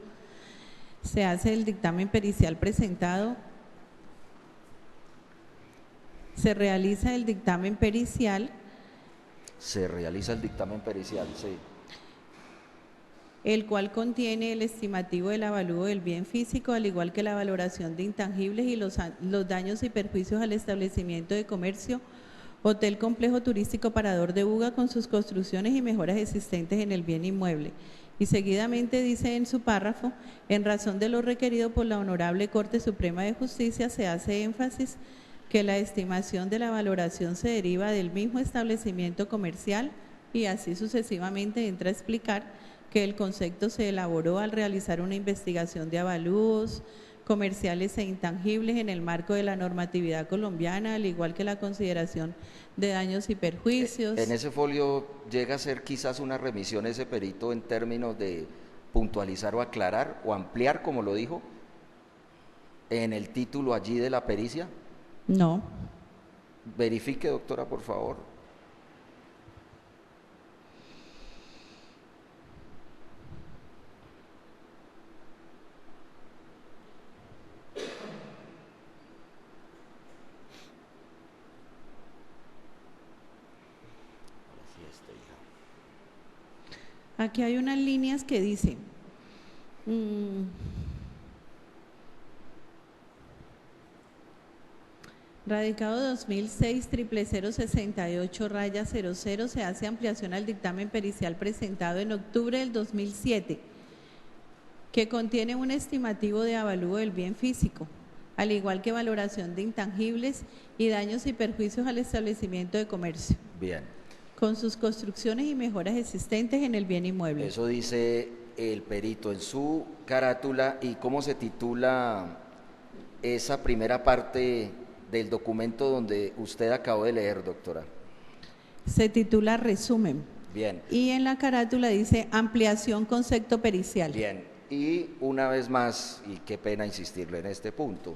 se hace el dictamen pericial presentado, se realiza el dictamen pericial, Se realiza el dictamen pericial, sí. el cual contiene el estimativo del avalúo del bien físico, al igual que la valoración de intangibles y los daños y perjuicios al establecimiento de comercio, Hotel Complejo Turístico Parador de Buga con sus construcciones y mejoras existentes en el bien inmueble. Y seguidamente dice en su párrafo, en razón de lo requerido por la Honorable Corte Suprema de Justicia, se hace énfasis que la estimación de la valoración se deriva del mismo establecimiento comercial y así sucesivamente entra a explicar que el concepto se elaboró al realizar una investigación de avalúos comerciales e intangibles en el marco de la normatividad colombiana, al igual que la consideración de daños y perjuicios. En ese folio llega a ser quizás una remisión ese perito en términos de puntualizar o aclarar o ampliar, como lo dijo, en el título allí de la pericia. No. Verifique, doctora, por favor. Aquí hay unas líneas que dicen, Radicado 2006-00068-00, se hace ampliación al dictamen pericial presentado en octubre del 2007, que contiene un estimativo de avalúo del bien físico, al igual que valoración de intangibles y daños y perjuicios al establecimiento de comercio, Bien. con sus construcciones y mejoras existentes en el bien inmueble. Eso dice el perito en su carátula. ¿Y cómo se titula esa primera parte del documento donde usted acabó de leer, doctora? Se titula resumen. Bien. Y en la carátula dice ampliación concepto pericial. Bien. Y una vez más, y qué pena insistirle en este punto,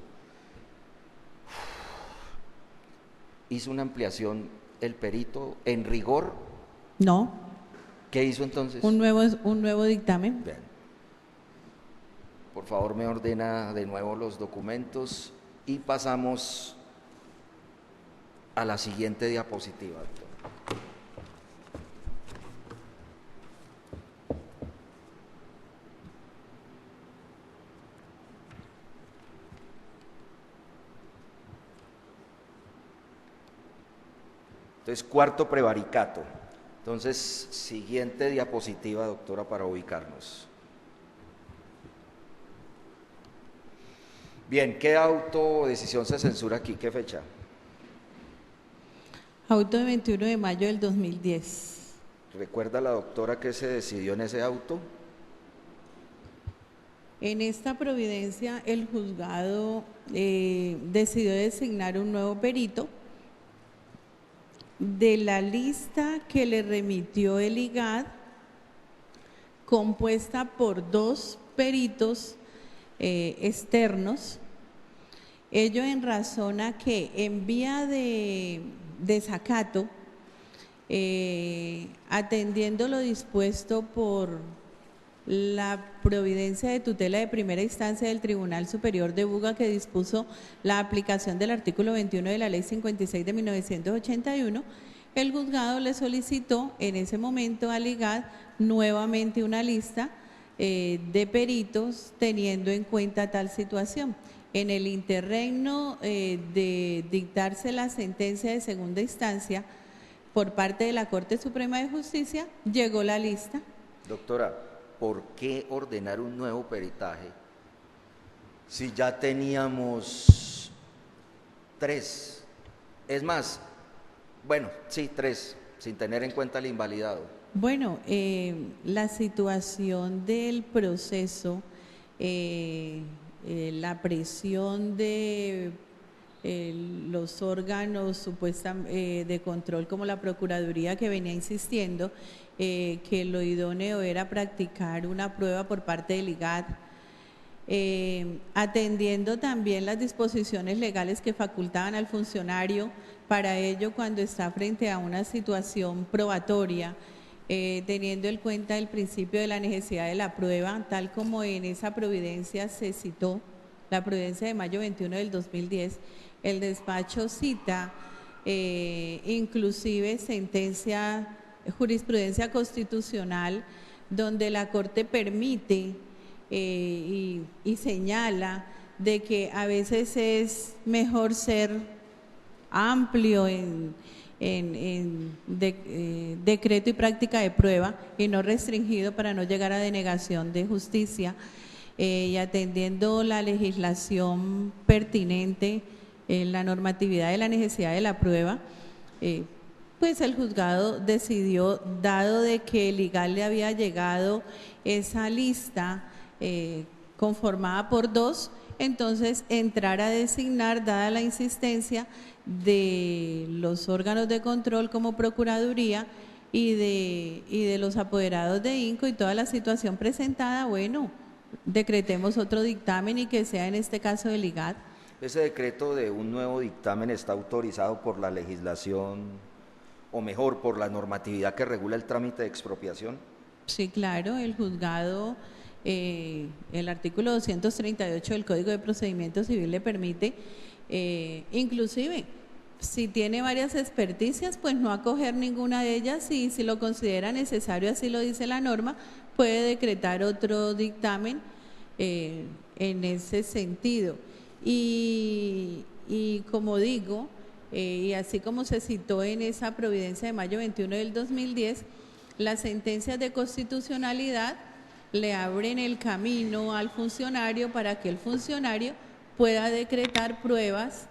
¿hizo una ampliación el perito en rigor? No. ¿Qué hizo entonces? Un nuevo dictamen. Bien. Por favor, me ordena de nuevo los documentos y pasamos a la siguiente diapositiva, doctor. Entonces, cuarto prevaricato. Entonces, siguiente diapositiva, doctora, para ubicarnos. Bien, ¿qué auto o decisión se censura aquí? ¿Qué fecha? Auto de 21 de mayo del 2010. ¿Recuerda la doctora qué se decidió en ese auto? En esta providencia, el juzgado decidió designar un nuevo perito de la lista que le remitió el IGAD, compuesta por 2 peritos externos, ello en razón a que en vía de desacato, atendiendo lo dispuesto por la providencia de tutela de primera instancia del Tribunal Superior de Buga, que dispuso la aplicación del artículo 21 de la Ley 56 de 1981, el juzgado le solicitó en ese momento al IGAD nuevamente una lista de peritos teniendo en cuenta tal situación. En el interregno de dictarse la sentencia de segunda instancia por parte de la Corte Suprema de Justicia, llegó la lista. Doctora, ¿por qué ordenar un nuevo peritaje si ya teníamos 3? Es más, bueno, sí, 3, sin tener en cuenta el invalidado. Bueno, la situación del proceso, la presión de los órganos supuestamente de control como la Procuraduría, que venía insistiendo que lo idóneo era practicar una prueba por parte del IGAD, atendiendo también las disposiciones legales que facultaban al funcionario para ello cuando está frente a una situación probatoria, teniendo en cuenta el principio de la necesidad de la prueba, tal como en esa providencia se citó, la providencia de mayo 21 del 2010, el despacho cita inclusive jurisprudencia constitucional, donde la Corte permite y señala de que a veces es mejor ser amplio en decreto y práctica de prueba y no restringido para no llegar a denegación de justicia, y atendiendo la legislación pertinente, la normatividad de la necesidad de la prueba, pues el juzgado decidió, dado de que el IGAD le había llegado esa lista conformada por 2, entonces entrar a designar, dada la insistencia de los órganos de control como Procuraduría y de los apoderados de INCO y toda la situación presentada, bueno, decretemos otro dictamen y que sea en este caso del IGAD. ¿Ese decreto de un nuevo dictamen está autorizado por la legislación, o mejor, por la normatividad que regula el trámite de expropiación? Sí, claro, el juzgado, el artículo 238 del Código de Procedimiento Civil le permite, inclusive, si tiene varias experticias, pues no acoger ninguna de ellas, y si lo considera necesario, así lo dice la norma, puede decretar otro dictamen en ese sentido. Y y como digo, y así como se citó en esa providencia de mayo 21 del 2010, las sentencias de constitucionalidad le abren el camino al funcionario para que el funcionario pueda decretar pruebas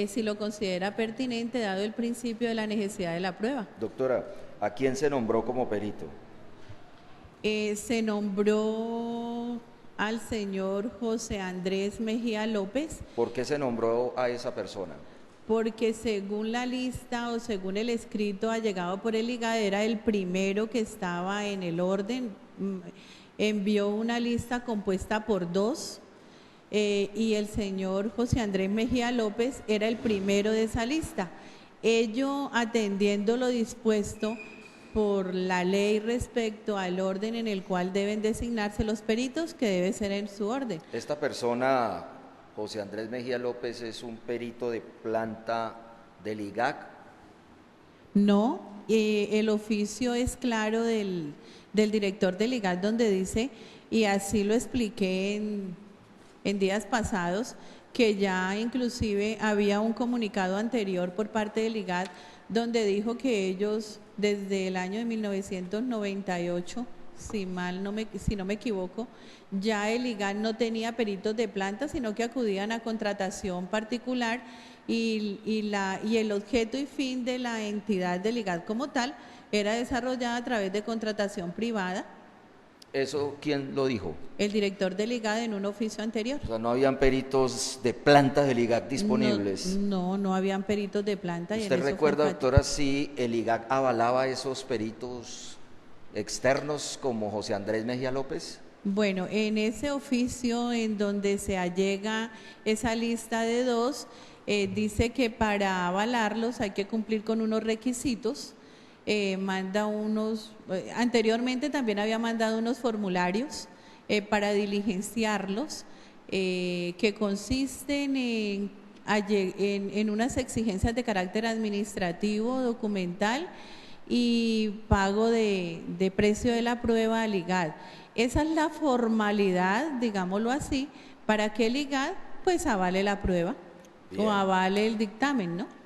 si lo considera pertinente, dado el principio de la necesidad de la prueba. Doctora, ¿a quién se nombró como perito? Se nombró al señor José Andrés Mejía López. ¿Por qué se nombró a esa persona? Porque según la lista o según el escrito allegado por el IGAD, era el primero que estaba en el orden. Envió una lista compuesta por 2 y el señor José Andrés Mejía López era el primero de esa lista. Ello atendiendo lo dispuesto por la ley respecto al orden en el cual deben designarse los peritos, que debe ser en su orden. Esta persona, José Andrés Mejía López, ¿es un perito de planta del IGAC? No, el oficio es claro del director del IGAC, donde dice, y así lo expliqué en días pasados, que ya inclusive había un comunicado anterior por parte del IGAC donde dijo que ellos desde el año de 1998, si no me equivoco, ya el IGAC no tenía peritos de planta, sino que acudían a contratación particular y el objeto y fin de la entidad del IGAC como tal era desarrollada a través de contratación privada. ¿Eso quién lo dijo? El director del IGAD en un oficio anterior. O sea, ¿no habían peritos de planta del IGAC disponibles? No habían peritos de planta. ¿Usted recuerda, doctora, si el IGAC avalaba esos peritos externos como José Andrés Mejía López? Bueno, en ese oficio en donde se allega esa lista de 2, dice que para avalarlos hay que cumplir con unos requisitos. Manda unos, anteriormente también había mandado unos formularios para diligenciarlos, que consisten en unas exigencias de carácter administrativo, documental y pago de precio de la prueba al IGAD. Esa es la formalidad, digámoslo así, para que el IGAD pues avale la prueba. Bien. O avale el dictamen, ¿no?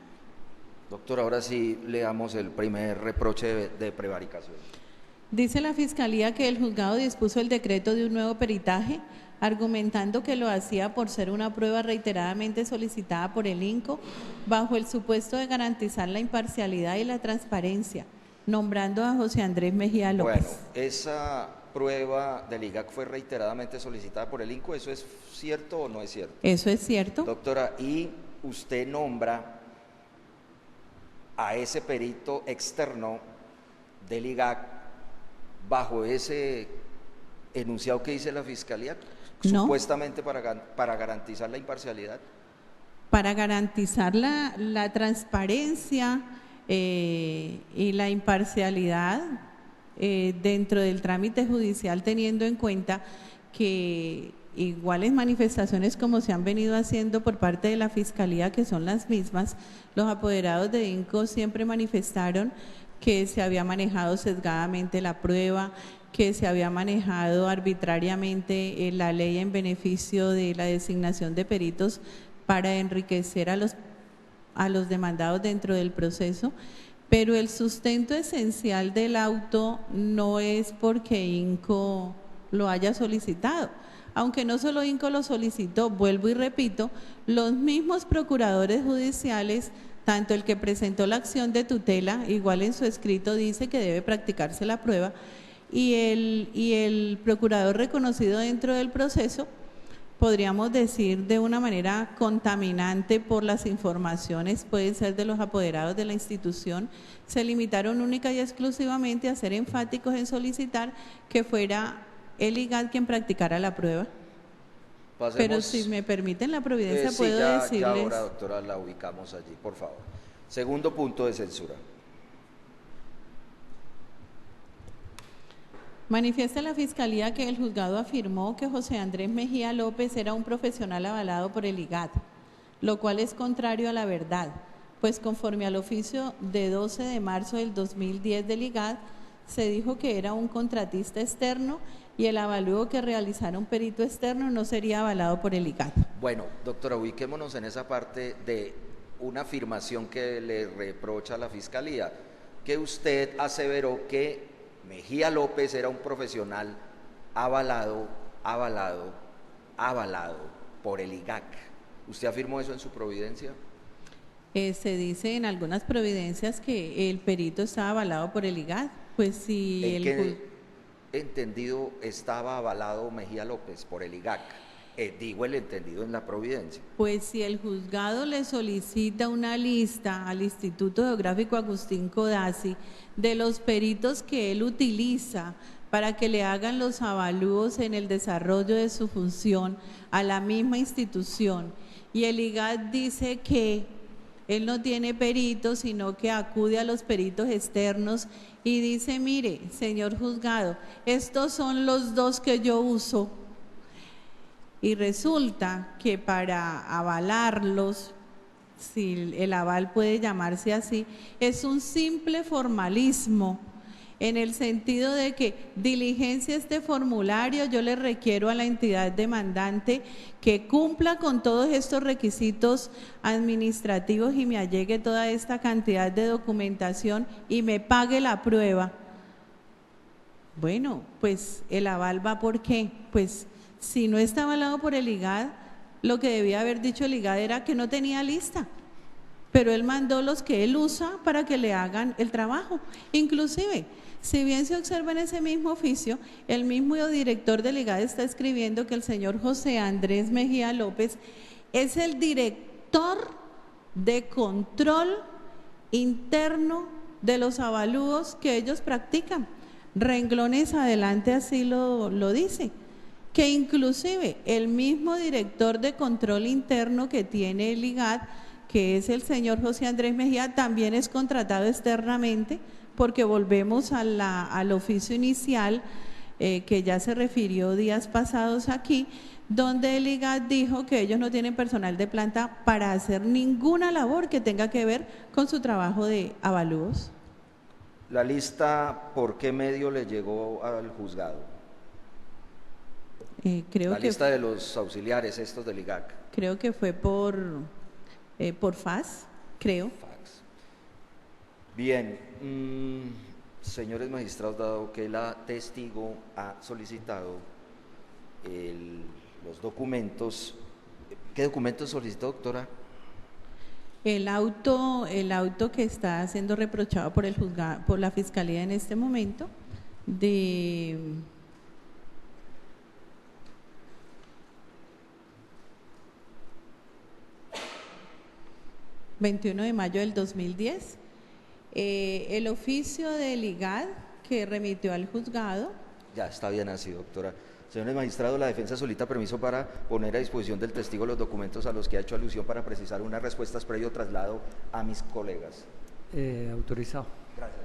Doctor, ahora sí leamos el primer reproche de prevaricación. Dice la Fiscalía que el juzgado dispuso el decreto de un nuevo peritaje, argumentando que lo hacía por ser una prueba reiteradamente solicitada por el INCO, bajo el supuesto de garantizar la imparcialidad y la transparencia, nombrando a José Andrés Mejía López. Bueno, esa prueba del IGAC fue reiteradamente solicitada por el INCO, ¿eso es cierto o no es cierto? Eso es cierto. Doctora, ¿y usted nombra a ese perito externo del IGAC bajo ese enunciado que dice la Fiscalía, no, supuestamente para garantizar la imparcialidad? Para garantizar la transparencia y la imparcialidad dentro del trámite judicial, teniendo en cuenta que iguales manifestaciones como se han venido haciendo por parte de la Fiscalía, que son las mismas, los apoderados de INCO siempre manifestaron que se había manejado sesgadamente la prueba, que se había manejado arbitrariamente la ley en beneficio de la designación de peritos para enriquecer a los demandados dentro del proceso, pero el sustento esencial del auto no es porque INCO lo haya solicitado. Aunque no solo INCO lo solicitó, vuelvo y repito, los mismos procuradores judiciales, tanto el que presentó la acción de tutela, igual en su escrito dice que debe practicarse la prueba, y el procurador reconocido dentro del proceso, podríamos decir de una manera contaminante por las informaciones, pueden ser de los apoderados de la institución, se limitaron única y exclusivamente a ser enfáticos en solicitar que fuera el IGAD quien practicara la prueba. Pasemos, pero si me permiten la providencia, sí, puedo decirles… Ya ahora, doctora, la ubicamos allí, por favor. Segundo punto de censura. Manifiesta la Fiscalía que el juzgado afirmó que José Andrés Mejía López era un profesional avalado por el IGAD, lo cual es contrario a la verdad, pues conforme al oficio de 12 de marzo del 2010 del IGAD, se dijo que era un contratista externo y el avalúo que realizara un perito externo no sería avalado por el IGAD. Bueno, doctora, ubiquémonos en esa parte de una afirmación que le reprocha a la Fiscalía, que usted aseveró que Mejía López era un profesional avalado por el IGAC. ¿Usted afirmó eso en su providencia? Se dice en algunas providencias que el perito estaba avalado por el IGAD. Pues si ¿En qué entendido estaba avalado Mejía López por el IGAC? Digo el entendido en la providencia. Pues si el juzgado le solicita una lista al Instituto Geográfico Agustín Codazzi de los peritos que él utiliza para que le hagan los avalúos en el desarrollo de su función a la misma institución, y el IGAD dice que él no tiene peritos, sino que acude a los peritos externos y dice: mire, señor juzgado, estos son los dos que yo uso, y resulta que para avalarlos, si el aval puede llamarse así, es un simple formalismo, en el sentido de que diligencia este formulario, yo le requiero a la entidad demandante que cumpla con todos estos requisitos administrativos y me allegue toda esta cantidad de documentación y me pague la prueba. Bueno, pues el aval va ¿por qué? Pues si no está avalado por el IGAD, lo que debía haber dicho el IGAD era que no tenía lista, pero él mandó los que él usa para que le hagan el trabajo. Inclusive, si bien se observa en ese mismo oficio, el mismo director del IGAD está escribiendo que el señor José Andrés Mejía López es el director de control interno de los avalúos que ellos practican. Renglones adelante así lo dice, que inclusive el mismo director de control interno que tiene el IGAD, que es el señor José Andrés Mejía, también es contratado externamente, porque volvemos al oficio inicial que ya se refirió días pasados aquí, donde el IGAD dijo que ellos no tienen personal de planta para hacer ninguna labor que tenga que ver con su trabajo de avalúos. La lista, ¿por qué medio le llegó al juzgado? La lista de los auxiliares estos del IGAC. Creo que fue por fax, creo. Fax. Bien, señores magistrados, dado que la testigo ha solicitado los documentos, ¿qué documentos solicitó, doctora? El auto que está siendo reprochado por el juzgado, por la Fiscalía en este momento, de 21 de mayo del 2010, el oficio del IGAD que remitió al juzgado. Ya está bien así, doctora. Señores magistrados, la defensa solicita permiso para poner a disposición del testigo los documentos a los que ha hecho alusión para precisar unas respuestas previo traslado a mis colegas. Autorizado. Gracias.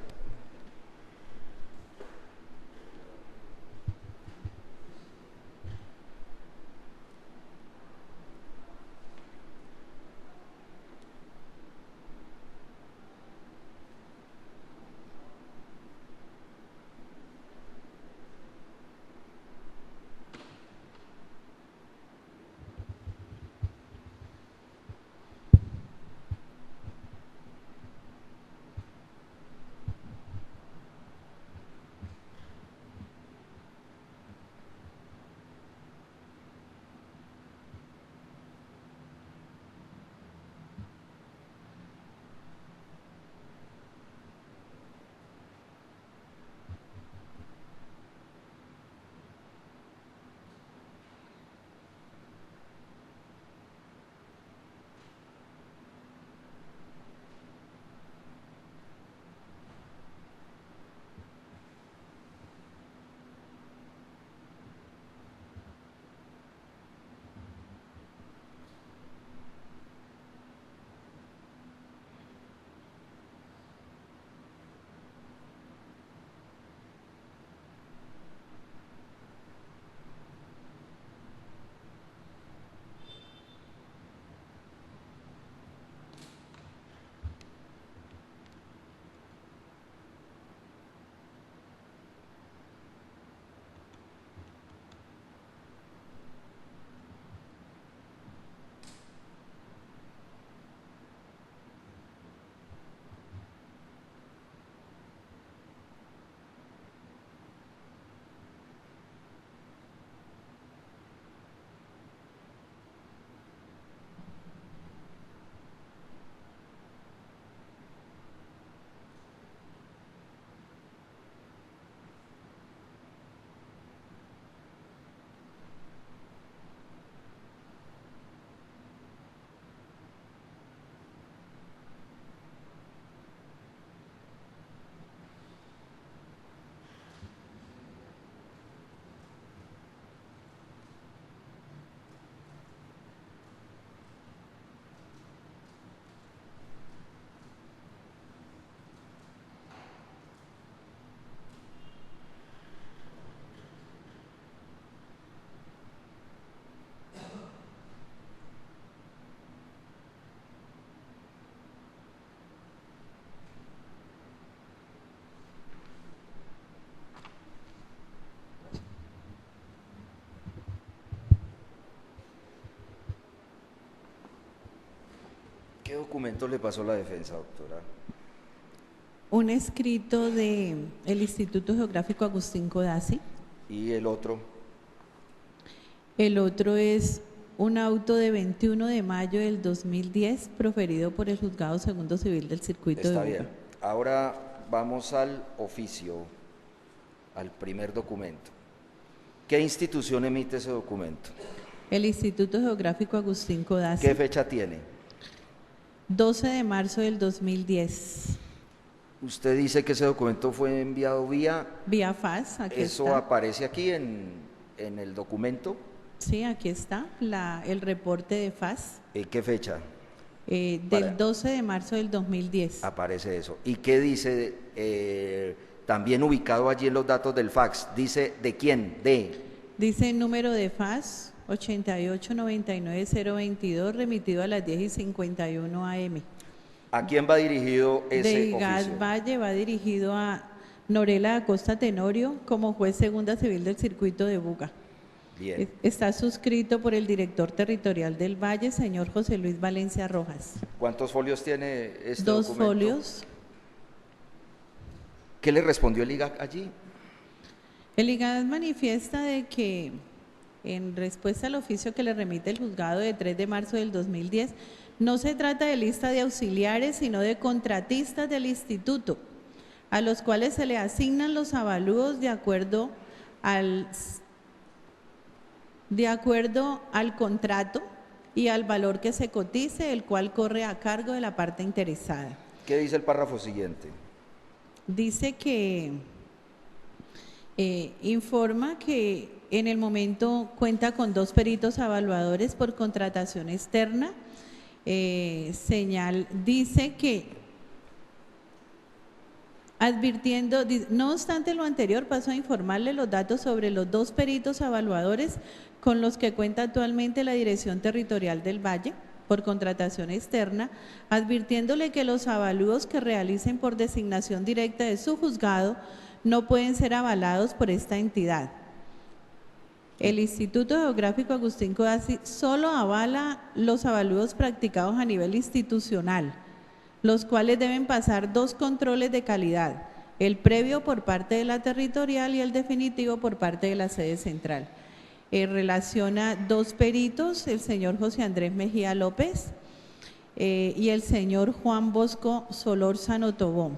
¿Qué documento le pasó la defensa, doctora? Un escrito del Instituto Geográfico Agustín Codazzi. ¿Y el otro? El otro es un auto de 21 de mayo del 2010 proferido por el Juzgado Segundo Civil del Circuito Está de Buga. bien. Ahora vamos al oficio, al primer documento. ¿Qué institución emite ese documento? El Instituto Geográfico Agustín Codazzi. ¿Qué fecha tiene? 12 de marzo del 2010. Usted dice que ese documento fue enviado vía... Vía FAS, aquí ¿Eso está. aparece aquí en el documento? Sí, aquí está el reporte de FAS ¿Qué fecha? del 12 de marzo del 2010. Aparece eso. ¿Y qué dice, también ubicado allí en los datos del fax? ¿Dice de quién? Dice el número de FAS 8899-022 remitido a las 10:51 am. ¿A quién va dirigido ese De oficio? IGAD Valle va dirigido a Norela Acosta Tenorio como juez segunda civil del circuito de Buga. Bien. Está suscrito por el director territorial del Valle, señor José Luis Valencia Rojas. ¿Cuántos folios tiene este 2 documento? folios. ¿Qué le respondió el IGAC allí? El IGAD manifiesta de que en respuesta al oficio que le remite el juzgado de 3 de marzo del 2010, no se trata de lista de auxiliares, sino de contratistas del instituto, a los cuales se le asignan los avalúos de acuerdo al contrato y al valor que se cotice, el cual corre a cargo de la parte interesada. ¿Qué dice el párrafo siguiente? Dice que informa que en el momento cuenta con 2 peritos evaluadores por contratación externa. Dice que advirtiendo, no obstante lo anterior, paso a informarle los datos sobre los 2 peritos evaluadores con los que cuenta actualmente la Dirección Territorial del Valle por contratación externa, advirtiéndole que los avalúos que realicen por designación directa de su juzgado no pueden ser avalados por esta entidad. El Instituto Geográfico Agustín Codazzi solo avala los avalúos practicados a nivel institucional, los cuales deben pasar 2 controles de calidad, el previo por parte de la territorial y el definitivo por parte de la sede central. Relaciona 2 peritos, el señor José Andrés Mejía López y el señor Juan Bosco Solórzano Tobón.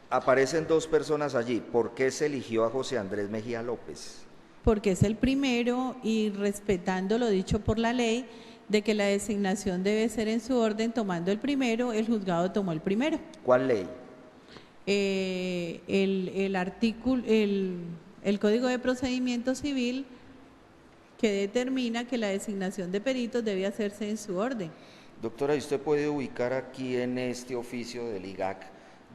Aparecen 2 personas allí. ¿Por qué se eligió a José Andrés Mejía López? Porque es el primero y respetando lo dicho por la ley de que la designación debe ser en su orden, tomando el primero, el juzgado tomó el primero. ¿Cuál ley? El artículo, el Código de Procedimiento Civil que determina que la designación de peritos debe hacerse en su orden. Doctora, ¿y usted puede ubicar aquí en este oficio del IGAC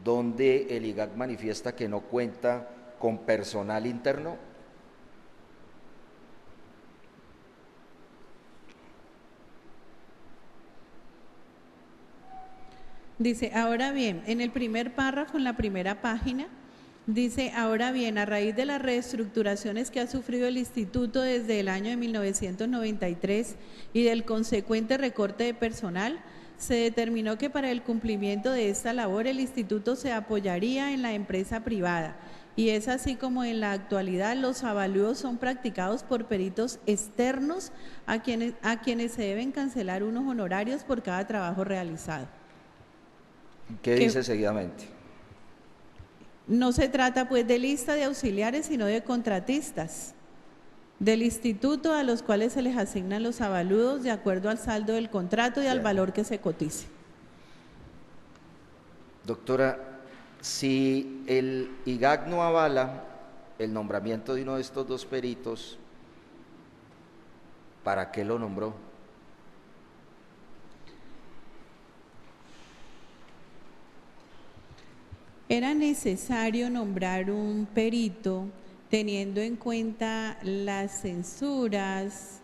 donde el IGAC manifiesta que no cuenta con personal interno? Dice, ahora bien, en el primer párrafo, en la primera página, dice, ahora bien, a raíz de las reestructuraciones que ha sufrido el instituto desde el año de 1993 y del consecuente recorte de personal, se determinó que para el cumplimiento de esta labor el instituto se apoyaría en la empresa privada. Y es así como en la actualidad los avalúos son practicados por peritos externos a quienes se deben cancelar unos honorarios por cada trabajo realizado. ¿Qué dice seguidamente? No se trata pues de lista de auxiliares, sino de contratistas del instituto a los cuales se les asignan los avalúos de acuerdo al saldo del contrato y al valor que se cotice. Doctora, si el IGAC no avala el nombramiento de uno de estos 2 peritos, ¿para qué lo nombró? Era necesario nombrar un perito teniendo en cuenta las censuras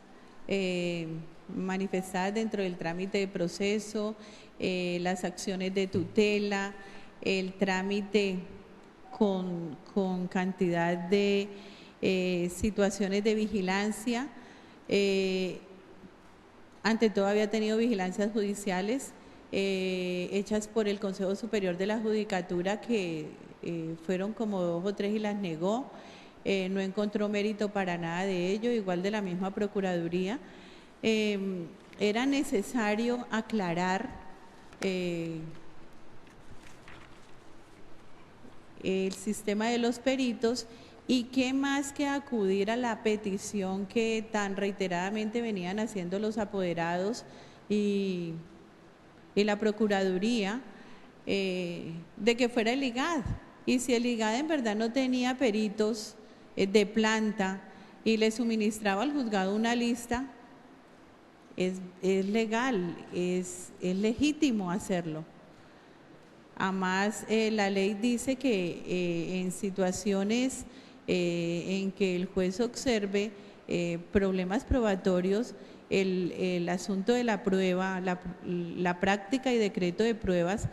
manifestadas dentro del trámite de proceso, las acciones de tutela, el trámite con cantidad de situaciones de vigilancia. Ante todo había tenido vigilancias judiciales hechas por el Consejo Superior de la Judicatura, que fueron como 2 o 3 y las negó. No encontró mérito para nada de ello, igual de la misma Procuraduría. Era necesario aclarar el sistema de los peritos, y qué más que acudir a la petición que tan reiteradamente venían haciendo los apoderados y la Procuraduría, de que fuera el IGAD. Y si el IGAD en verdad no tenía peritos de planta y le suministraba al juzgado una lista, es legal, es legítimo hacerlo. Además, la ley dice que en situaciones en que el juez observe problemas probatorios, el asunto de la prueba, la práctica y decreto de pruebas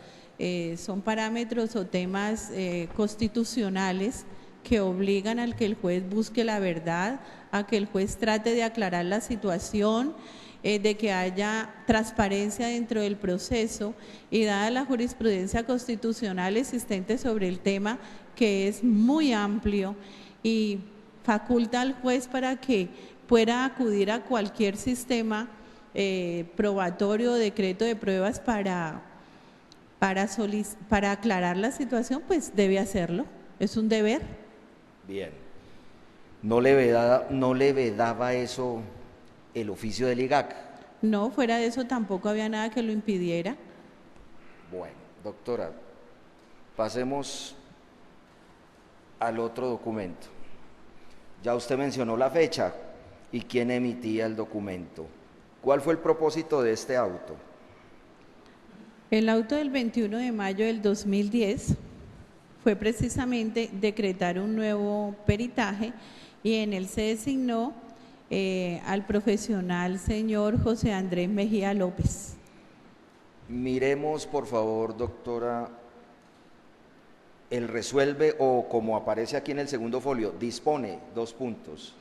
son parámetros o temas constitucionales que obligan al que el juez busque la verdad, a que el juez trate de aclarar la situación, de que haya transparencia dentro del proceso, y dada la jurisprudencia constitucional existente sobre el tema, que es muy amplio y faculta al juez para que pueda acudir a cualquier sistema probatorio o decreto de pruebas para aclarar la situación, pues debe hacerlo, es un deber. Bien, ¿no le vedaba eso el oficio del IGAC? No, fuera de eso tampoco había nada que lo impidiera. Bueno, doctora, pasemos al otro documento. Ya usted mencionó la fecha y quién emitía el documento. ¿Cuál fue el propósito de este auto? El auto del 21 de mayo del 2010 fue precisamente decretar un nuevo peritaje, y en él se designó al profesional señor José Andrés Mejía López. Miremos, por favor, doctora, el resuelve, o como aparece aquí en el segundo folio, dispone, 2 puntos.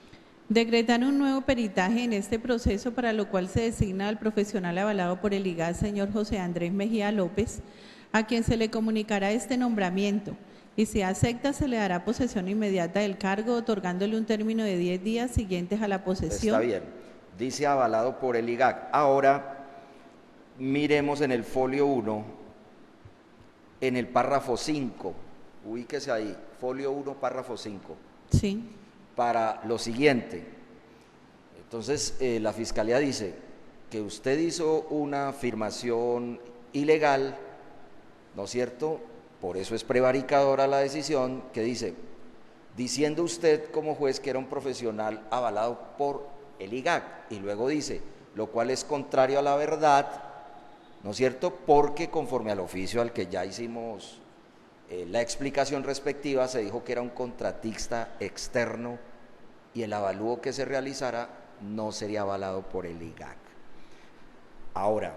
Decretar un nuevo peritaje en este proceso, para lo cual se designa al profesional avalado por el IGAD, señor José Andrés Mejía López, a quien se le comunicará este nombramiento, y si acepta se le dará posesión inmediata del cargo, otorgándole un término de 10 días siguientes a la posesión. Está bien, dice avalado por el IGAC. Ahora miremos en el folio 1, en el párrafo 5, ubíquese ahí, folio 1, párrafo 5. Sí. Para lo siguiente. Entonces, la Fiscalía dice que usted hizo una afirmación ilegal, ¿no es cierto? Por eso es prevaricadora la decisión, que dice, diciendo usted como juez que era un profesional avalado por el IGAC, y luego dice, lo cual es contrario a la verdad, ¿no es cierto? Porque conforme al oficio al que ya hicimos la explicación respectiva, se dijo que era un contratista externo y el avalúo que se realizara no sería avalado por el IGAC. Ahora,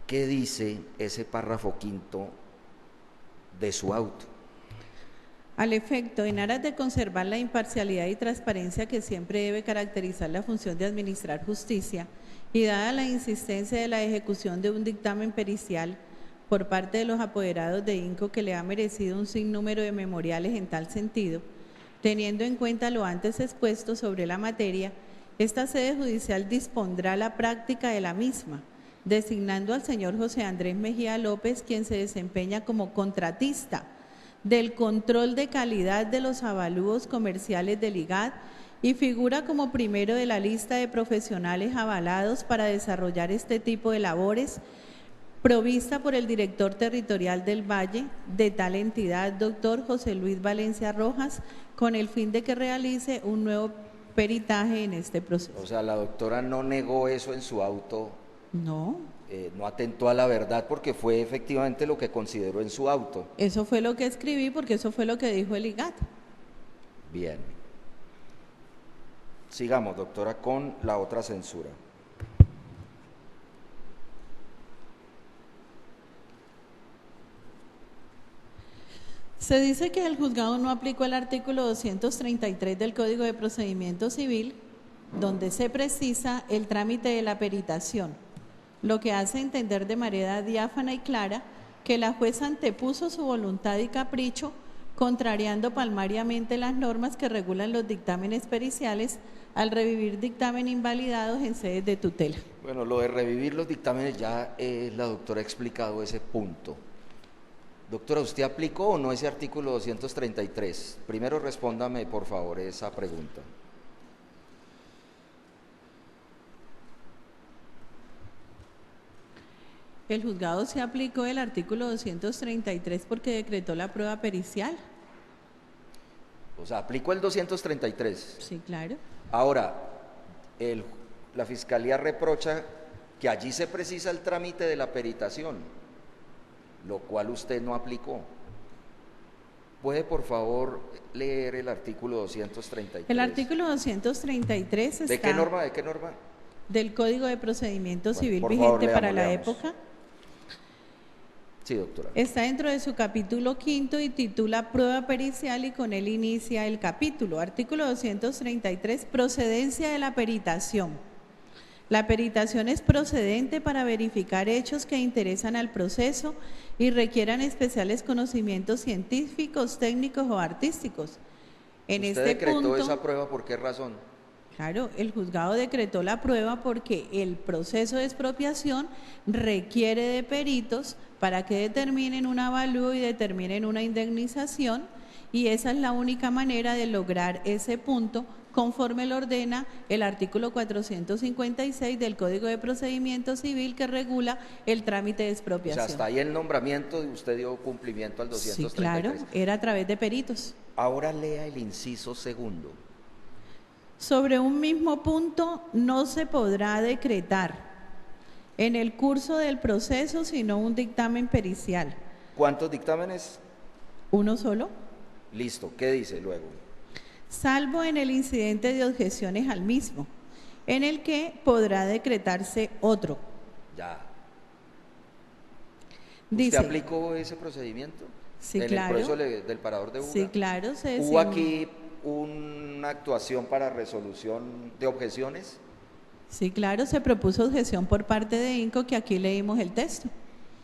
¿qué dice ese párrafo 5 de su auto? Al efecto, en aras de conservar la imparcialidad y transparencia que siempre debe caracterizar la función de administrar justicia, y dada la insistencia de la ejecución de un dictamen pericial por parte de los apoderados de INCO, que le ha merecido un sinnúmero de memoriales en tal sentido, teniendo en cuenta lo antes expuesto sobre la materia, esta sede judicial dispondrá la práctica de la misma, designando al señor José Andrés Mejía López, quien se desempeña como contratista del control de calidad de los avalúos comerciales del IGAD, y figura como primero de la lista de profesionales avalados para desarrollar este tipo de labores, provista por el director territorial del Valle de tal entidad, doctor José Luis Valencia Rojas, con el fin de que realice un nuevo peritaje en este proceso. O sea, la doctora no negó eso en su auto. No. No atentó a la verdad, porque fue efectivamente lo que consideró en su auto. Eso fue lo que escribí, porque eso fue lo que dijo el IGAD. Bien. Sigamos, doctora, con la otra censura. Se dice que el juzgado no aplicó el artículo 233 del Código de Procedimiento Civil, donde se precisa el trámite de la peritación, lo que hace entender de manera diáfana y clara que la jueza antepuso su voluntad y capricho, contrariando palmariamente las normas que regulan los dictámenes periciales al revivir dictamen invalidados en sedes de tutela. Bueno, lo de revivir los dictámenes ya la doctora ha explicado ese punto. Doctora, ¿usted aplicó o no ese artículo 233? Primero respóndame, por favor, esa pregunta. El juzgado se aplicó el artículo 233 porque decretó la prueba pericial. O sea, aplicó el 233. Sí, claro. Ahora, la Fiscalía reprocha que allí se precisa el trámite de la peritación, lo cual usted no aplicó. ¿Puede, por favor, leer el artículo 233? El artículo 233 está… ¿De qué norma? ¿De qué norma? Del Código de Procedimiento Civil por vigente favor, para la leamos. época. Sí, doctora. Está dentro de su capítulo 5 y titula Prueba pericial y con él inicia el capítulo. Artículo 233, procedencia de la peritación. La peritación es procedente para verificar hechos que interesan al proceso y requieran especiales conocimientos científicos, técnicos o artísticos. En ¿Usted este decretó punto, esa prueba por qué razón? claro, el juzgado decretó la prueba porque el proceso de expropiación requiere de peritos para que determinen un avalúo y determinen una indemnización, y esa es la única manera de lograr ese punto conforme lo ordena el artículo 456 del Código de Procedimiento Civil, que regula el trámite de O expropiación. sea, hasta ahí el nombramiento, usted dio cumplimiento al 233. Sí, claro, era a través de peritos. Ahora lea el inciso segundo. Sobre un mismo punto no se podrá decretar en el curso del proceso sino un dictamen pericial. ¿Cuántos dictámenes? ¿Uno solo? Listo, ¿qué dice luego? Salvo en el incidente de objeciones al mismo, en el que podrá decretarse otro. Ya. Dice, ¿Usted aplicó ese procedimiento? Sí, en claro. el proceso del parador de Buga. Sí, claro. ¿Hubo aquí una actuación para resolución de objeciones? Sí, claro, se propuso objeción por parte de INCO, que aquí leímos el texto.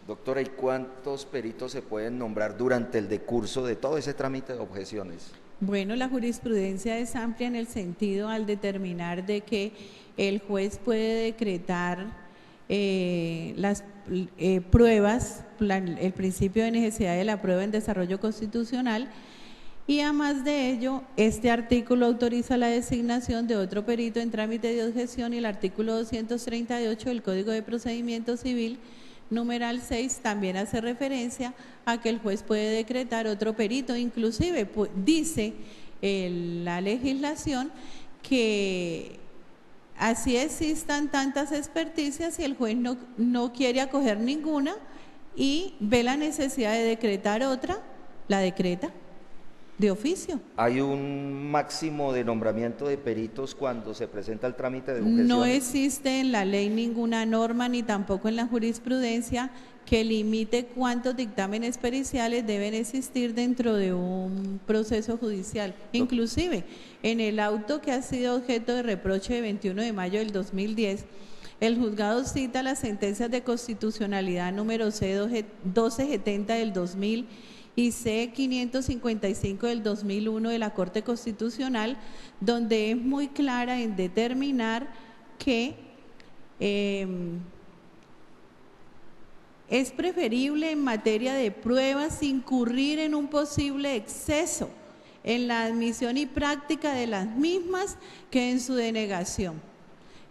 Doctora, ¿y cuántos peritos se pueden nombrar durante el decurso de todo ese trámite de objeciones? Bueno, la jurisprudencia es amplia en el sentido al determinar de que el juez puede decretar las pruebas, el principio de necesidad de la prueba en desarrollo constitucional, y además de ello, este artículo autoriza la designación de otro perito en trámite de objeción, y el artículo 238 del Código de Procedimiento Civil, numeral 6, también hace referencia a que el juez puede decretar otro perito. Inclusive dice la legislación que así existan tantas experticias, si el juez no quiere acoger ninguna y ve la necesidad de decretar otra, la decreta de oficio. ¿Hay un máximo de nombramiento de peritos cuando se presenta el trámite de objeción? No existe en la ley ninguna norma, ni tampoco en la jurisprudencia, que limite cuántos dictámenes periciales deben existir dentro de un proceso judicial. Inclusive, en el auto que ha sido objeto de reproche de 21 de mayo del 2010, el juzgado cita las sentencias de constitucionalidad número C-1270 del 2000 y C-555 del 2001 de la Corte Constitucional, donde es muy clara en determinar que es preferible en materia de pruebas incurrir en un posible exceso en la admisión y práctica de las mismas que en su denegación.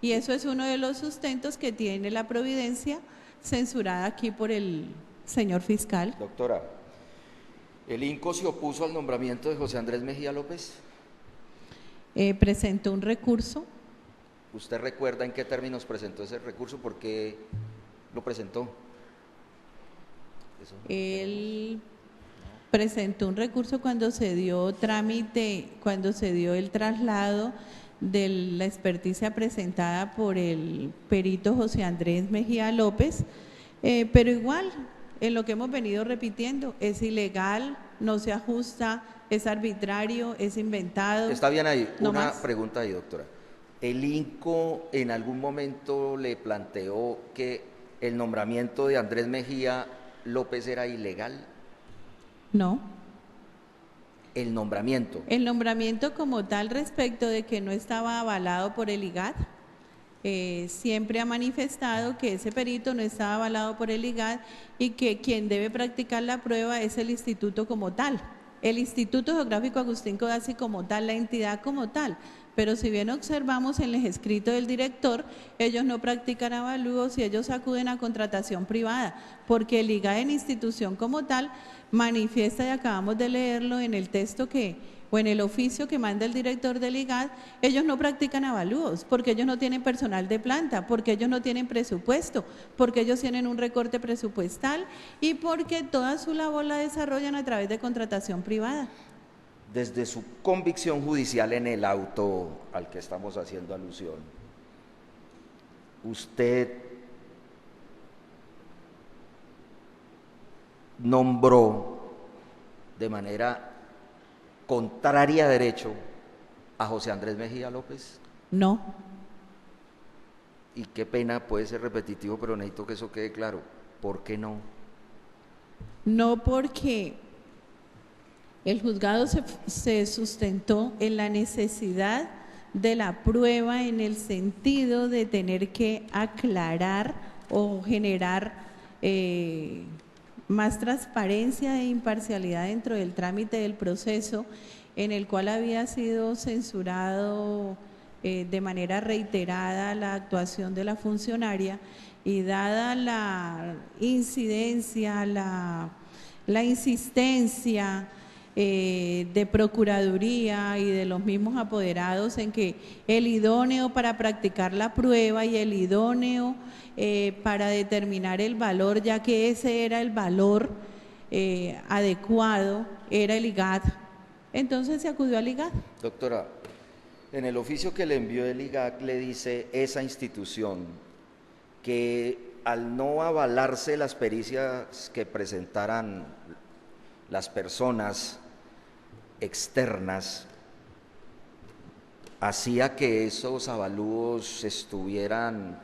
Y eso es uno de los sustentos que tiene la providencia censurada aquí por el señor fiscal. Doctora, ¿el INCO se opuso al nombramiento de José Andrés Mejía López? Presentó un recurso. ¿Usted recuerda en qué términos presentó ese recurso? ¿Por qué lo presentó? Él presentó un recurso cuando se dio trámite, cuando se dio el traslado de la experticia presentada por el perito José Andrés Mejía López, pero igual, en lo que hemos venido repitiendo, es ilegal, no se ajusta, es arbitrario, es inventado. Está bien ahí. No Una más. pregunta ahí, doctora. ¿El INCO en algún momento le planteó que ¿el nombramiento de Andrés Mejía López era ilegal? No. El nombramiento. El nombramiento como tal respecto de que no estaba avalado por el IGAD, siempre ha manifestado que ese perito no estaba avalado por el IGAD y que quien debe practicar la prueba es el instituto como tal, el Instituto Geográfico Agustín Codazzi como tal, la entidad como tal. Pero si bien observamos en el escrito del director, ellos no practican avalúos y ellos acuden a contratación privada, porque el IGAD en institución como tal manifiesta, y acabamos de leerlo en el texto o en el oficio que manda el director del IGAD, ellos no practican avalúos, porque ellos no tienen personal de planta, porque ellos no tienen presupuesto, porque ellos tienen un recorte presupuestal y porque toda su labor la desarrollan a través de contratación privada. Desde su convicción judicial en el auto al que estamos haciendo alusión, usted nombró de manera contraria a derecho a José Andrés Mejía López. No. Y qué pena, puede ser repetitivo, pero necesito que eso quede claro. ¿Por qué no? No, porque el juzgado se sustentó en la necesidad de la prueba en el sentido de tener que aclarar o generar más transparencia e imparcialidad dentro del trámite del proceso, en el cual había sido censurado de manera reiterada la actuación de la funcionaria, y dada la incidencia, la insistencia de Procuraduría y de los mismos apoderados en que el idóneo para practicar la prueba y el idóneo para determinar el valor, ya que ese era el valor adecuado, era el IGAD, entonces se acudió al IGAD. Doctora, en el oficio que le envió el IGAD le dice esa institución que al no avalarse las pericias que presentaran las personas externas, hacía que esos avalúos estuvieran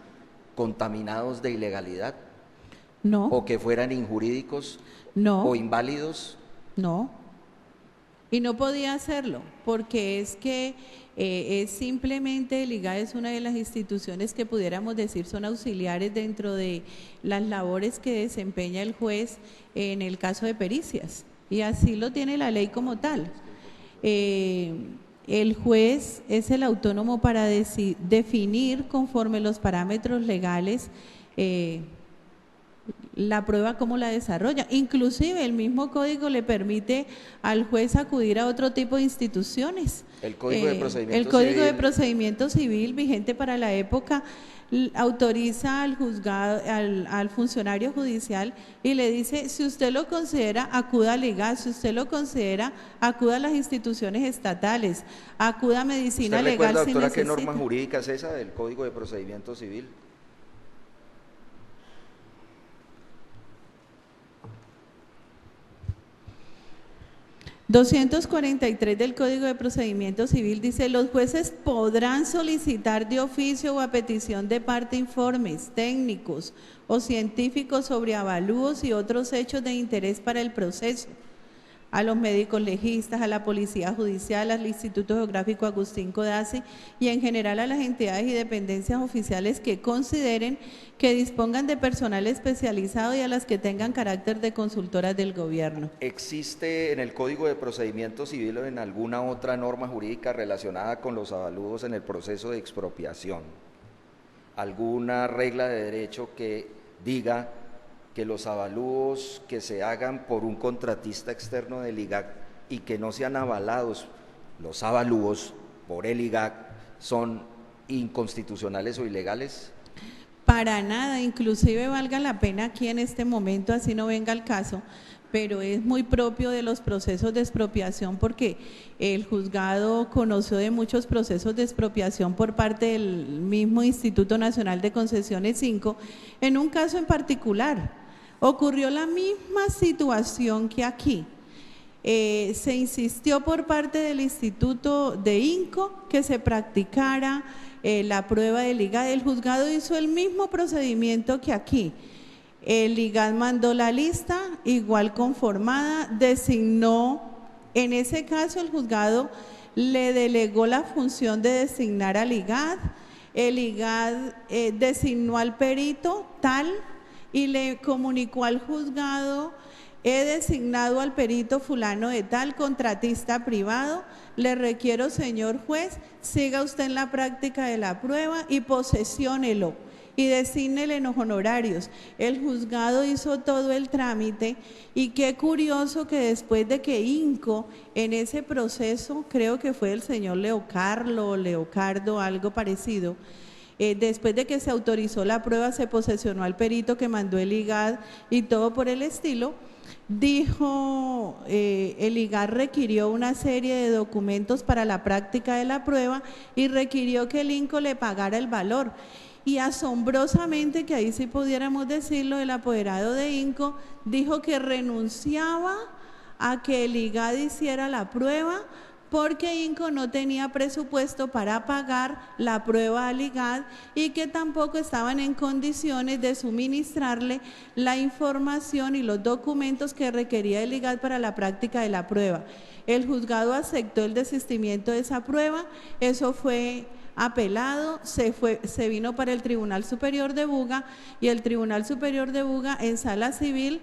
contaminados de ilegalidad. No. ¿O que fueran injurídicos? No. ¿O inválidos? No. Y no podía hacerlo, porque es que es simplemente el IGAD es una de las instituciones que pudiéramos decir son auxiliares dentro de las labores que desempeña el juez en el caso de pericias, y así lo tiene la ley como tal. El juez es el autónomo para definir conforme los parámetros legales la prueba cómo la desarrolla. Inclusive el mismo código le permite al juez acudir a otro tipo de instituciones. El Código de Procedimiento El Código Civil. de Procedimiento Civil vigente para la época autoriza al juzgado, al funcionario judicial, y le dice: si usted lo considera, acuda al IGAD; si usted lo considera, acuda a las instituciones estatales, acuda a medicina ¿Usted legal. recuerda, si doctora, qué necesita. norma jurídica es esa del Código de Procedimiento Civil? ...243 del Código de Procedimiento Civil dice: los jueces podrán solicitar de oficio o a petición de parte informes técnicos o científicos sobre avalúos y otros hechos de interés para el proceso a los médicos legistas, a la Policía Judicial, al Instituto Geográfico Agustín Codazzi y en general a las entidades y dependencias oficiales que consideren que dispongan de personal especializado y a las que tengan carácter de consultoras del gobierno. ¿Existe en el Código de Procedimiento Civil o en alguna otra norma jurídica relacionada con los avalúos en el proceso de expropiación alguna regla de derecho que diga que los avalúos que se hagan por un contratista externo del IGAC y que no sean avalados los avalúos por el IGAC son inconstitucionales o ilegales? Para nada, inclusive valga la pena aquí en este momento, así no venga el caso, pero es muy propio de los procesos de expropiación, porque el juzgado conoció de muchos procesos de expropiación por parte del mismo Instituto Nacional de Concesiones 5, en un caso en particular. Ocurrió la misma situación que aquí. se insistió por parte del Instituto de INCO que se practicara la prueba del IGAD. El juzgado hizo el mismo procedimiento que aquí. El IGAD mandó la lista, igual conformada, designó, en ese caso el juzgado le delegó la función de designar al IGAD, el IGAD designó al perito tal y le comunicó al juzgado: he designado al perito fulano de tal, contratista privado, le requiero, señor juez, siga usted en la práctica de la prueba y posesiónelo y desígnele los honorarios. El juzgado hizo todo el trámite y qué curioso que después de que INCO en ese proceso, creo que fue el señor Leocardo, algo parecido, después de que se autorizó la prueba, se posesionó al perito que mandó el IGAD y todo por el estilo. Dijo, el IGAD requirió una serie de documentos para la práctica de la prueba y requirió que el INCO le pagara el valor. Y asombrosamente, que ahí sí pudiéramos decirlo, el apoderado de INCO dijo que renunciaba a que el IGAD hiciera la prueba porque INCO no tenía presupuesto para pagar la prueba al IGAD y que tampoco estaban en condiciones de suministrarle la información y los documentos que requería el IGAD para la práctica de la prueba. El juzgado aceptó el desistimiento de esa prueba, eso fue apelado, se vino para el Tribunal Superior de Buga y el Tribunal Superior de Buga en sala civil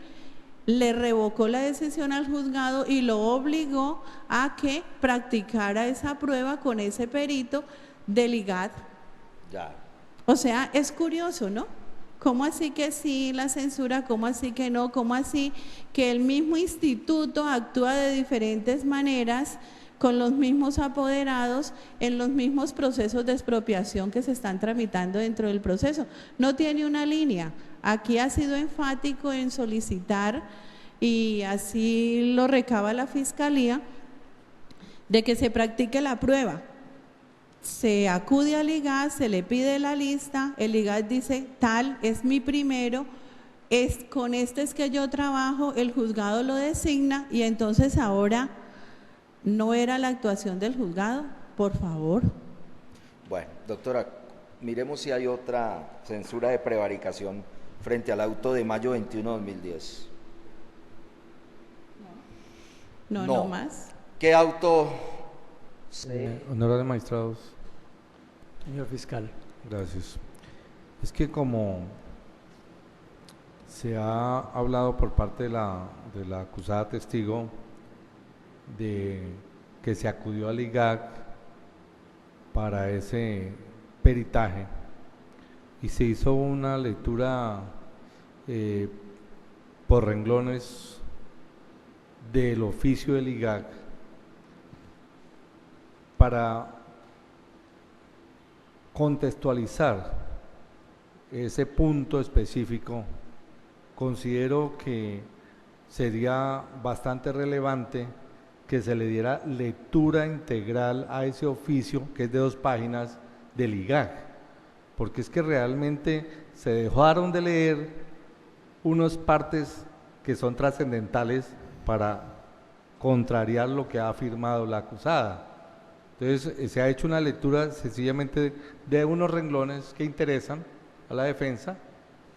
le revocó la decisión al juzgado y lo obligó a que practicara esa prueba con ese perito del IGAD. Ya. O sea, es curioso, ¿no? ¿Cómo así que sí la censura? ¿Cómo así que no? ¿Cómo así que el mismo instituto actúa de diferentes maneras con los mismos apoderados en los mismos procesos de expropiación que se están tramitando dentro del proceso? No tiene una línea. Aquí ha sido enfático en solicitar, y así lo recaba la Fiscalía, de que se practique la prueba. Se acude al IGAD, se le pide la lista, el IGAD dice, tal, es mi primero, con este es que yo trabajo, el juzgado lo designa y entonces ahora no era la actuación del juzgado, por favor. Bueno, doctora, miremos si hay otra censura de prevaricación frente al auto de mayo 21 de 2010. No más. ¿Qué auto? Honorables magistrados. Señor fiscal. Gracias. Es que como se ha hablado por parte de la acusada testigo de que se acudió al IGAC para ese peritaje y se hizo una lectura por renglones del oficio del IGAC para contextualizar ese punto específico. Considero que sería bastante relevante que se le diera lectura integral a ese oficio, que es de 2 páginas, del IGAC, porque es que realmente se dejaron de leer unas partes que son trascendentales para contrariar lo que ha afirmado la acusada. Entonces se ha hecho una lectura sencillamente de unos renglones que interesan a la defensa,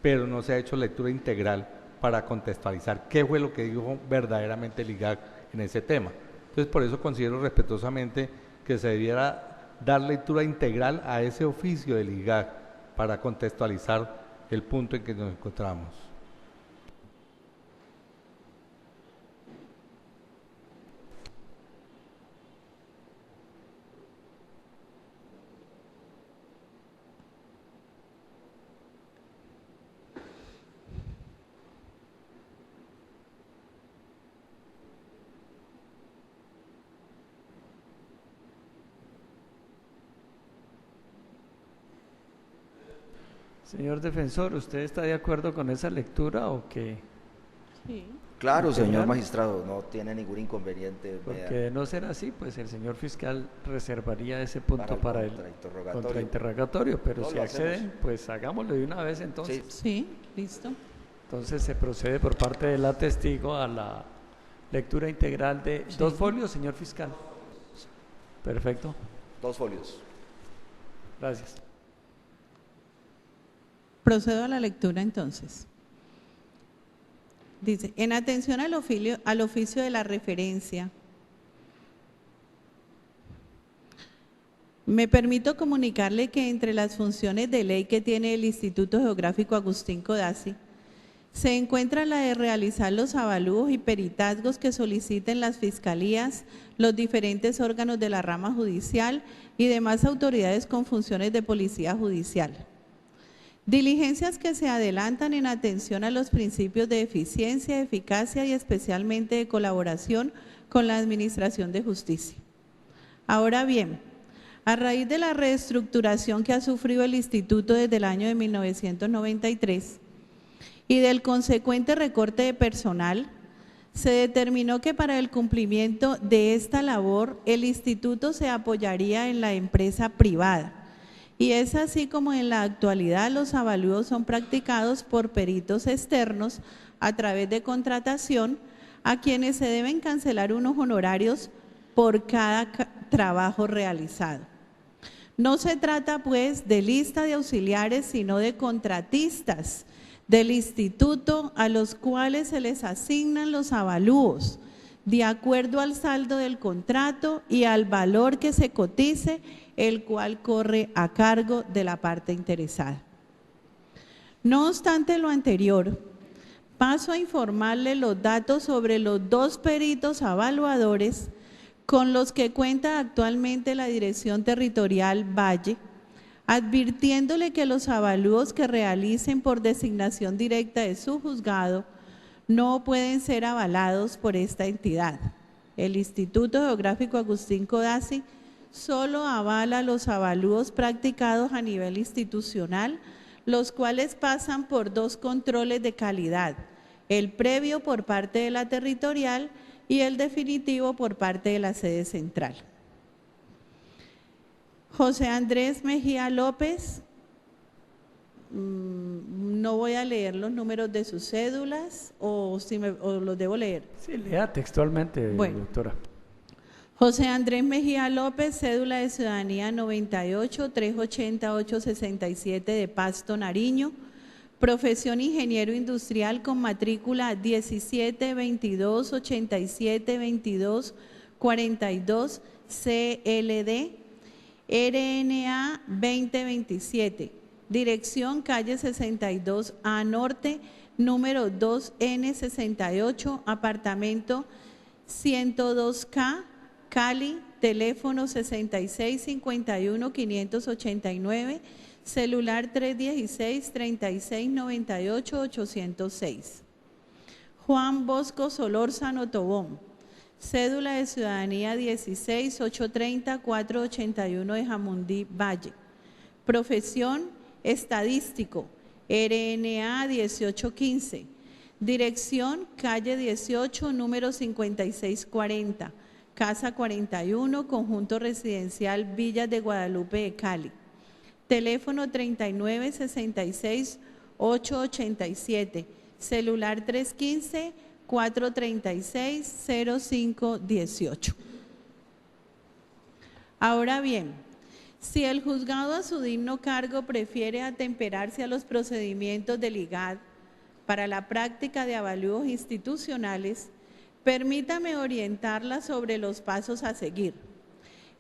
pero no se ha hecho lectura integral para contextualizar qué fue lo que dijo verdaderamente el IGAC en ese tema. Entonces por eso considero respetuosamente que se debiera dar lectura integral a ese oficio del IGAC para contextualizar el punto en que nos encontramos. Señor defensor, ¿usted está de acuerdo con esa lectura o qué? Sí. Claro, señor ¿Integral? magistrado, no tiene ningún inconveniente. Porque de no ser así, pues el señor fiscal reservaría ese punto para el contrainterrogatorio, pero No, si lo acceden, hacemos. pues hagámoslo de una vez entonces. Sí. Sí, listo. Entonces se procede por parte de la testigo a la Lectura integral de Sí. 2 folios, señor fiscal. Perfecto, 2 folios. gracias. Procedo a la lectura entonces. Dice, en atención al oficio de la referencia, me permito comunicarle que entre las funciones de ley que tiene el Instituto Geográfico Agustín Codazzi, se encuentra la de realizar los avalúos y peritazgos que soliciten las fiscalías, los diferentes órganos de la rama judicial y demás autoridades con funciones de policía judicial. Diligencias que se adelantan en atención a los principios de eficiencia, eficacia y especialmente de colaboración con la Administración de Justicia. Ahora bien, a raíz de la reestructuración que ha sufrido el Instituto desde el año de 1993 y del consecuente recorte de personal, se determinó que para el cumplimiento de esta labor el Instituto se apoyaría en la empresa privada. Y es así como en la actualidad los avalúos son practicados por peritos externos a través de contratación, a quienes se deben cancelar unos honorarios por cada trabajo realizado. No se trata pues de lista de auxiliares, sino de contratistas del instituto a los cuales se les asignan los avalúos de acuerdo al saldo del contrato y al valor que se cotice, el cual corre a cargo de la parte interesada. No obstante lo anterior, paso a informarle los datos sobre los 2 peritos evaluadores con los que cuenta actualmente la Dirección Territorial Valle, advirtiéndole que los avalúos que realicen por designación directa de su juzgado no pueden ser avalados por esta entidad. El Instituto Geográfico Agustín Codazzi solo avala los avalúos practicados a nivel institucional, los cuales pasan por 2 controles de calidad, el previo por parte de la territorial y el definitivo por parte de la sede central. José Andrés Mejía López, no voy a leer los números de sus cédulas o los debo leer. Sí, lea textualmente, Bueno. doctora. José Andrés Mejía López, cédula de ciudadanía 98-380-867 de Pasto, Nariño, profesión ingeniero industrial con matrícula 1722872242 CLD, RNA 2027, dirección calle 62A Norte, número 2N68, apartamento 102K, Cali, teléfono 6651-589, celular 316-3698-806. Juan Bosco Solórzano Tobón, cédula de ciudadanía 16-830-481 de Jamundí, Valle. Profesión estadístico, RNA 1815. Dirección, calle 18, número 5640, Casa 41, Conjunto Residencial Villas de Guadalupe de Cali. Teléfono 3966-887, celular 315-436-0518. Ahora bien, si el juzgado a su digno cargo prefiere atemperarse a los procedimientos del IGAD para la práctica de avalúos institucionales, permítame orientarla sobre los pasos a seguir.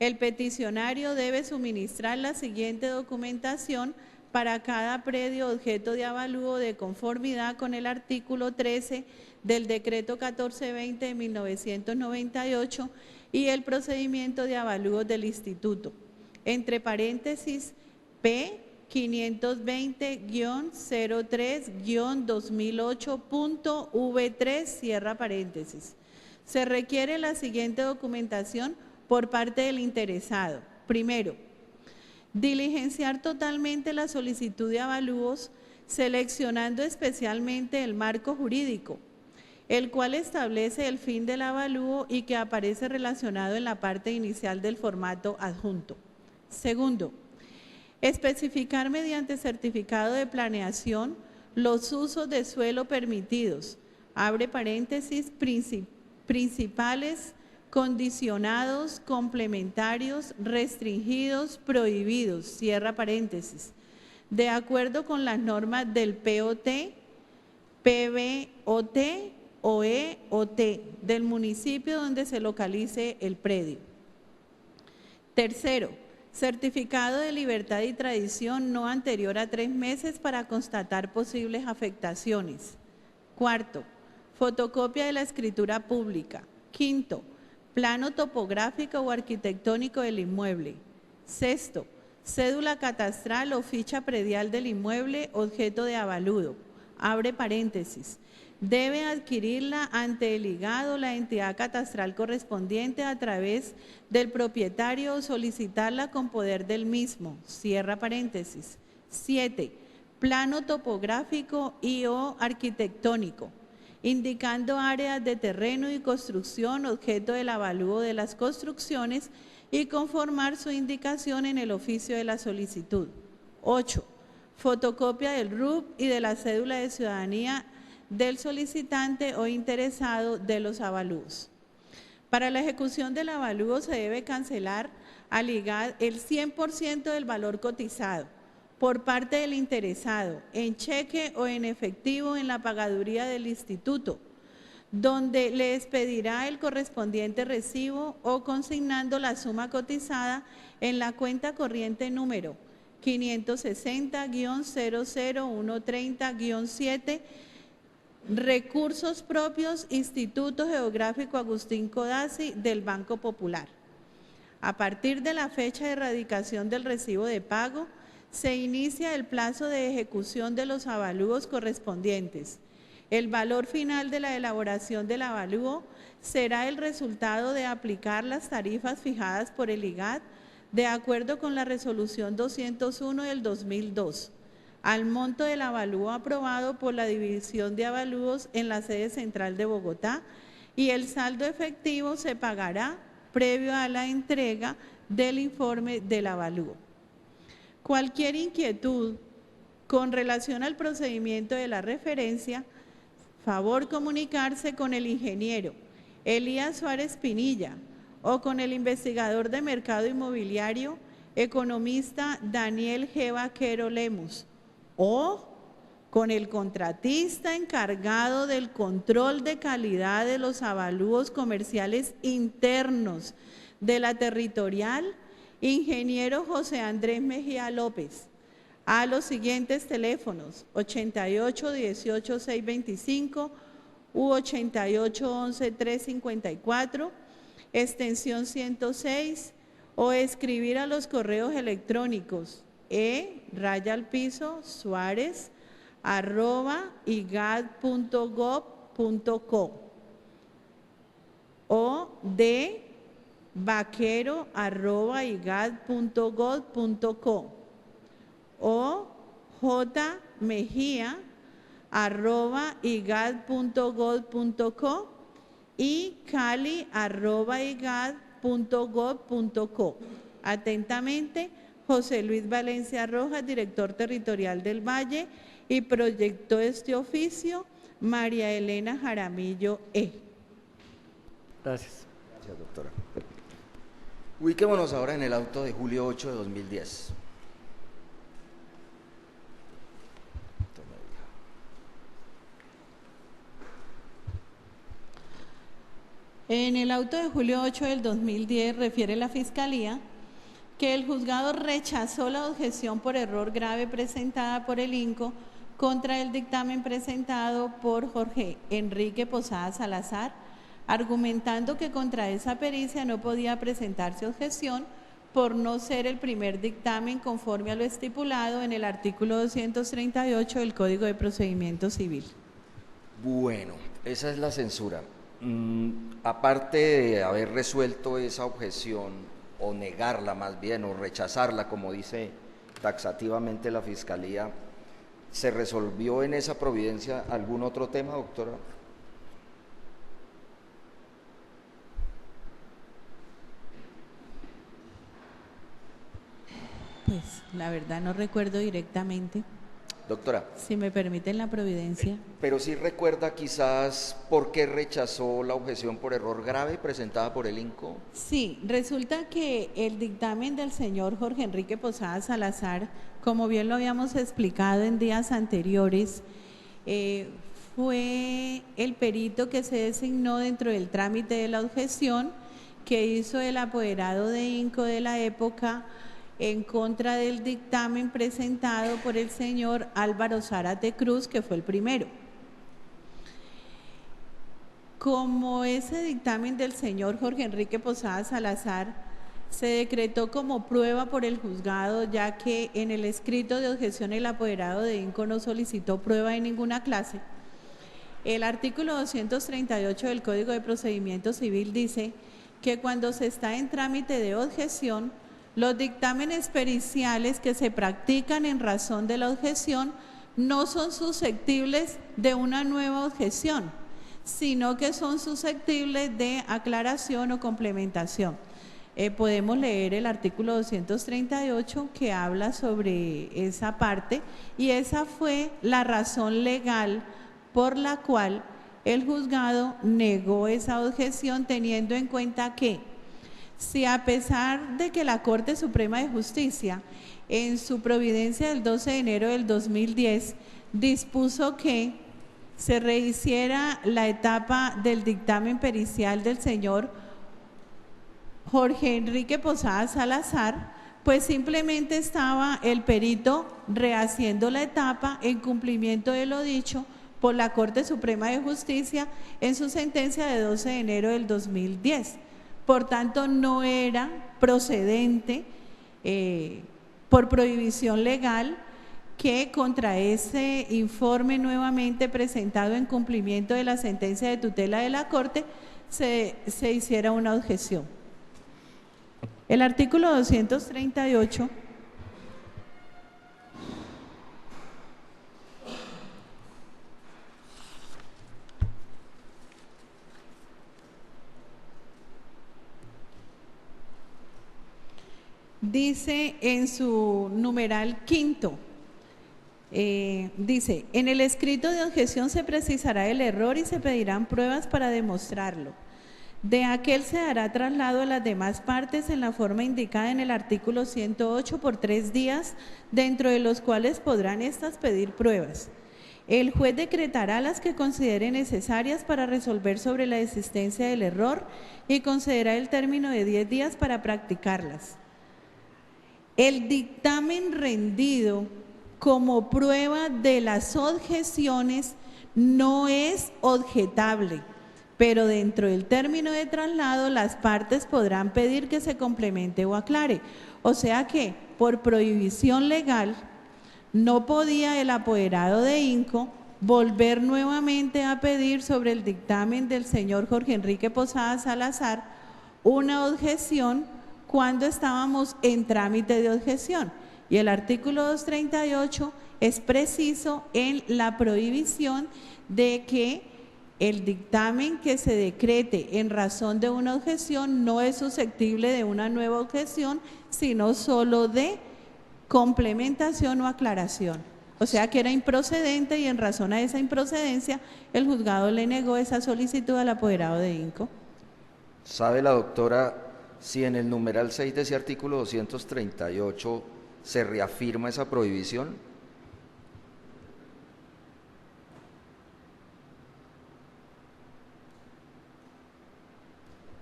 El peticionario debe suministrar la siguiente documentación para cada predio objeto de avalúo de conformidad con el artículo 13 del Decreto 1420 de 1998 y el procedimiento de avalúos del Instituto. Entre paréntesis, P 520-03-2008.V3, cierra paréntesis. Se requiere la siguiente documentación por parte del interesado. Primero, diligenciar totalmente la solicitud de avalúos, seleccionando especialmente el marco jurídico, el cual establece el fin del avalúo y que aparece relacionado en la parte inicial del formato adjunto. Segundo, especificar mediante certificado de planeación los usos de suelo permitidos, abre paréntesis, principales, condicionados, complementarios, restringidos, prohibidos, cierra paréntesis, de acuerdo con las normas del POT, PBOT, OEOT del municipio donde se localice el predio. Tercero, certificado de libertad y tradición no anterior a 3 meses para constatar posibles afectaciones. Cuarto, fotocopia de la escritura pública. Quinto, plano topográfico o arquitectónico del inmueble. Sexto, cédula catastral o ficha predial del inmueble objeto de avalúo. Abre paréntesis. Debe adquirirla ante el IGAD o la entidad catastral correspondiente a través del propietario o solicitarla con poder del mismo. Cierra paréntesis. 7. Plano topográfico y o arquitectónico, indicando áreas de terreno y construcción objeto del avalúo de las construcciones y conformar su indicación en el oficio de la solicitud. 8. Fotocopia del RUP y de la cédula de ciudadanía del solicitante o interesado de los avalúos. Para la ejecución del avalúo se debe cancelar al IGAD el 100% del valor cotizado por parte del interesado en cheque o en efectivo en la pagaduría del instituto, donde le expedirá el correspondiente recibo o consignando la suma cotizada en la cuenta corriente número 560-00130-7, recursos propios, Instituto Geográfico Agustín Codazzi del Banco Popular. A partir de la fecha de erradicación del recibo de pago, se inicia el plazo de ejecución de los avalúos correspondientes. El valor final de la elaboración del avalúo será el resultado de aplicar las tarifas fijadas por el IGAD de acuerdo con la resolución 201 del 2002, al monto del avalúo aprobado por la División de Avalúos en la sede central de Bogotá, y el saldo efectivo se pagará previo a la entrega del informe del avalúo. Cualquier inquietud con relación al procedimiento de la referencia, favor comunicarse con el ingeniero Elías Suárez Pinilla o con el investigador de mercado inmobiliario, economista Daniel G. Vaquero Lemus, o con el contratista encargado del control de calidad de los avalúos comerciales internos de la territorial, ingeniero José Andrés Mejía López, a los siguientes teléfonos 88 18 625 u 88 11 354, extensión 106, o escribir a los correos electrónicos e_suárez@igad.gov.co o vaquero@igad.gov.co o jmejía@igad.gov.co y cali@igad.gov.co. Atentamente, José Luis Valencia Rojas, director territorial del Valle, y proyectó este oficio María Elena Jaramillo E. Gracias. Gracias, doctora. Ubiquémonos ahora en el auto de julio 8 de 2010. En el auto de julio 8 del 2010 refiere la Fiscalía que el juzgado rechazó la objeción por error grave presentada por el INCO contra el dictamen presentado por Jorge Enrique Posada Salazar, argumentando que contra esa pericia no podía presentarse objeción por no ser el primer dictamen conforme a lo estipulado en el artículo 238 del Código de Procedimiento Civil. Bueno, esa es la censura. Aparte de haber resuelto esa objeción, o negarla más bien, o rechazarla, como dice taxativamente la Fiscalía, ¿se resolvió en esa providencia algún otro tema, doctora? Pues la verdad no recuerdo directamente. Doctora. Si me permiten la providencia. Pero sí recuerda quizás por qué rechazó la objeción por error grave presentada por el INCO. Sí, resulta que el dictamen del señor Jorge Enrique Posada Salazar, como bien lo habíamos explicado en días anteriores, fue el perito que se designó dentro del trámite de la objeción que hizo el apoderado de INCO de la época en contra del dictamen presentado por el señor Álvaro Zárate Cruz, que fue el primero. Como ese dictamen del señor Jorge Enrique Posada Salazar se decretó como prueba por el juzgado, ya que en el escrito de objeción el apoderado de INCO no solicitó prueba de ninguna clase, el artículo 238 del Código de Procedimiento Civil dice que cuando se está en trámite de objeción, los dictámenes periciales que se practican en razón de la objeción no son susceptibles de una nueva objeción, sino que son susceptibles de aclaración o complementación. Podemos leer el artículo 238 que habla sobre esa parte y esa fue la razón legal por la cual el juzgado negó esa objeción, teniendo en cuenta que si a pesar de que la Corte Suprema de Justicia en su providencia del 12 de enero del 2010 dispuso que se rehiciera la etapa del dictamen pericial del señor Jorge Enrique Posada Salazar, pues simplemente estaba el perito rehaciendo la etapa en cumplimiento de lo dicho por la Corte Suprema de Justicia en su sentencia de 12 de enero del 2010. Por tanto, no era procedente por prohibición legal que contra ese informe nuevamente presentado en cumplimiento de la sentencia de tutela de la Corte se hiciera una objeción. El artículo 238 dice en su numeral quinto, dice, en el escrito de objeción se precisará el error y se pedirán pruebas para demostrarlo. De aquel se hará traslado a las demás partes en la forma indicada en el artículo 108 por 3 días, dentro de los cuales podrán éstas pedir pruebas. El juez decretará las que considere necesarias para resolver sobre la existencia del error y concederá el término de 10 días para practicarlas. El dictamen rendido como prueba de las objeciones no es objetable, pero dentro del término de traslado las partes podrán pedir que se complemente o aclare. O sea que por prohibición legal no podía el apoderado de INCO volver nuevamente a pedir sobre el dictamen del señor Jorge Enrique Posada Salazar una objeción cuando estábamos en trámite de objeción. Y el artículo 238 es preciso en la prohibición de que el dictamen que se decrete en razón de una objeción no es susceptible de una nueva objeción, sino solo de complementación o aclaración. O sea que era improcedente y en razón a esa improcedencia el juzgado le negó esa solicitud al apoderado de INCO. ¿Sabe la doctora si en el numeral 6 de ese artículo 238 se reafirma esa prohibición?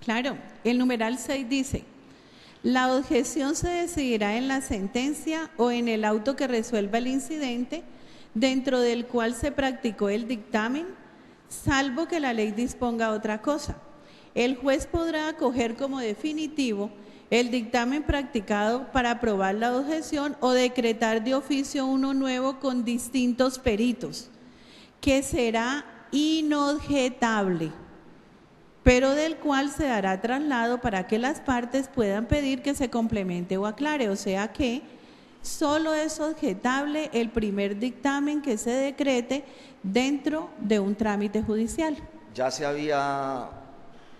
Claro, el numeral 6 dice, la objeción se decidirá en la sentencia o en el auto que resuelva el incidente dentro del cual se practicó el dictamen, salvo que la ley disponga otra cosa. El juez podrá acoger como definitivo el dictamen practicado para aprobar la objeción o decretar de oficio uno nuevo con distintos peritos, que será inobjetable, pero del cual se dará traslado para que las partes puedan pedir que se complemente o aclare. O sea que solo es objetable el primer dictamen que se decrete dentro de un trámite judicial. ¿Ya se había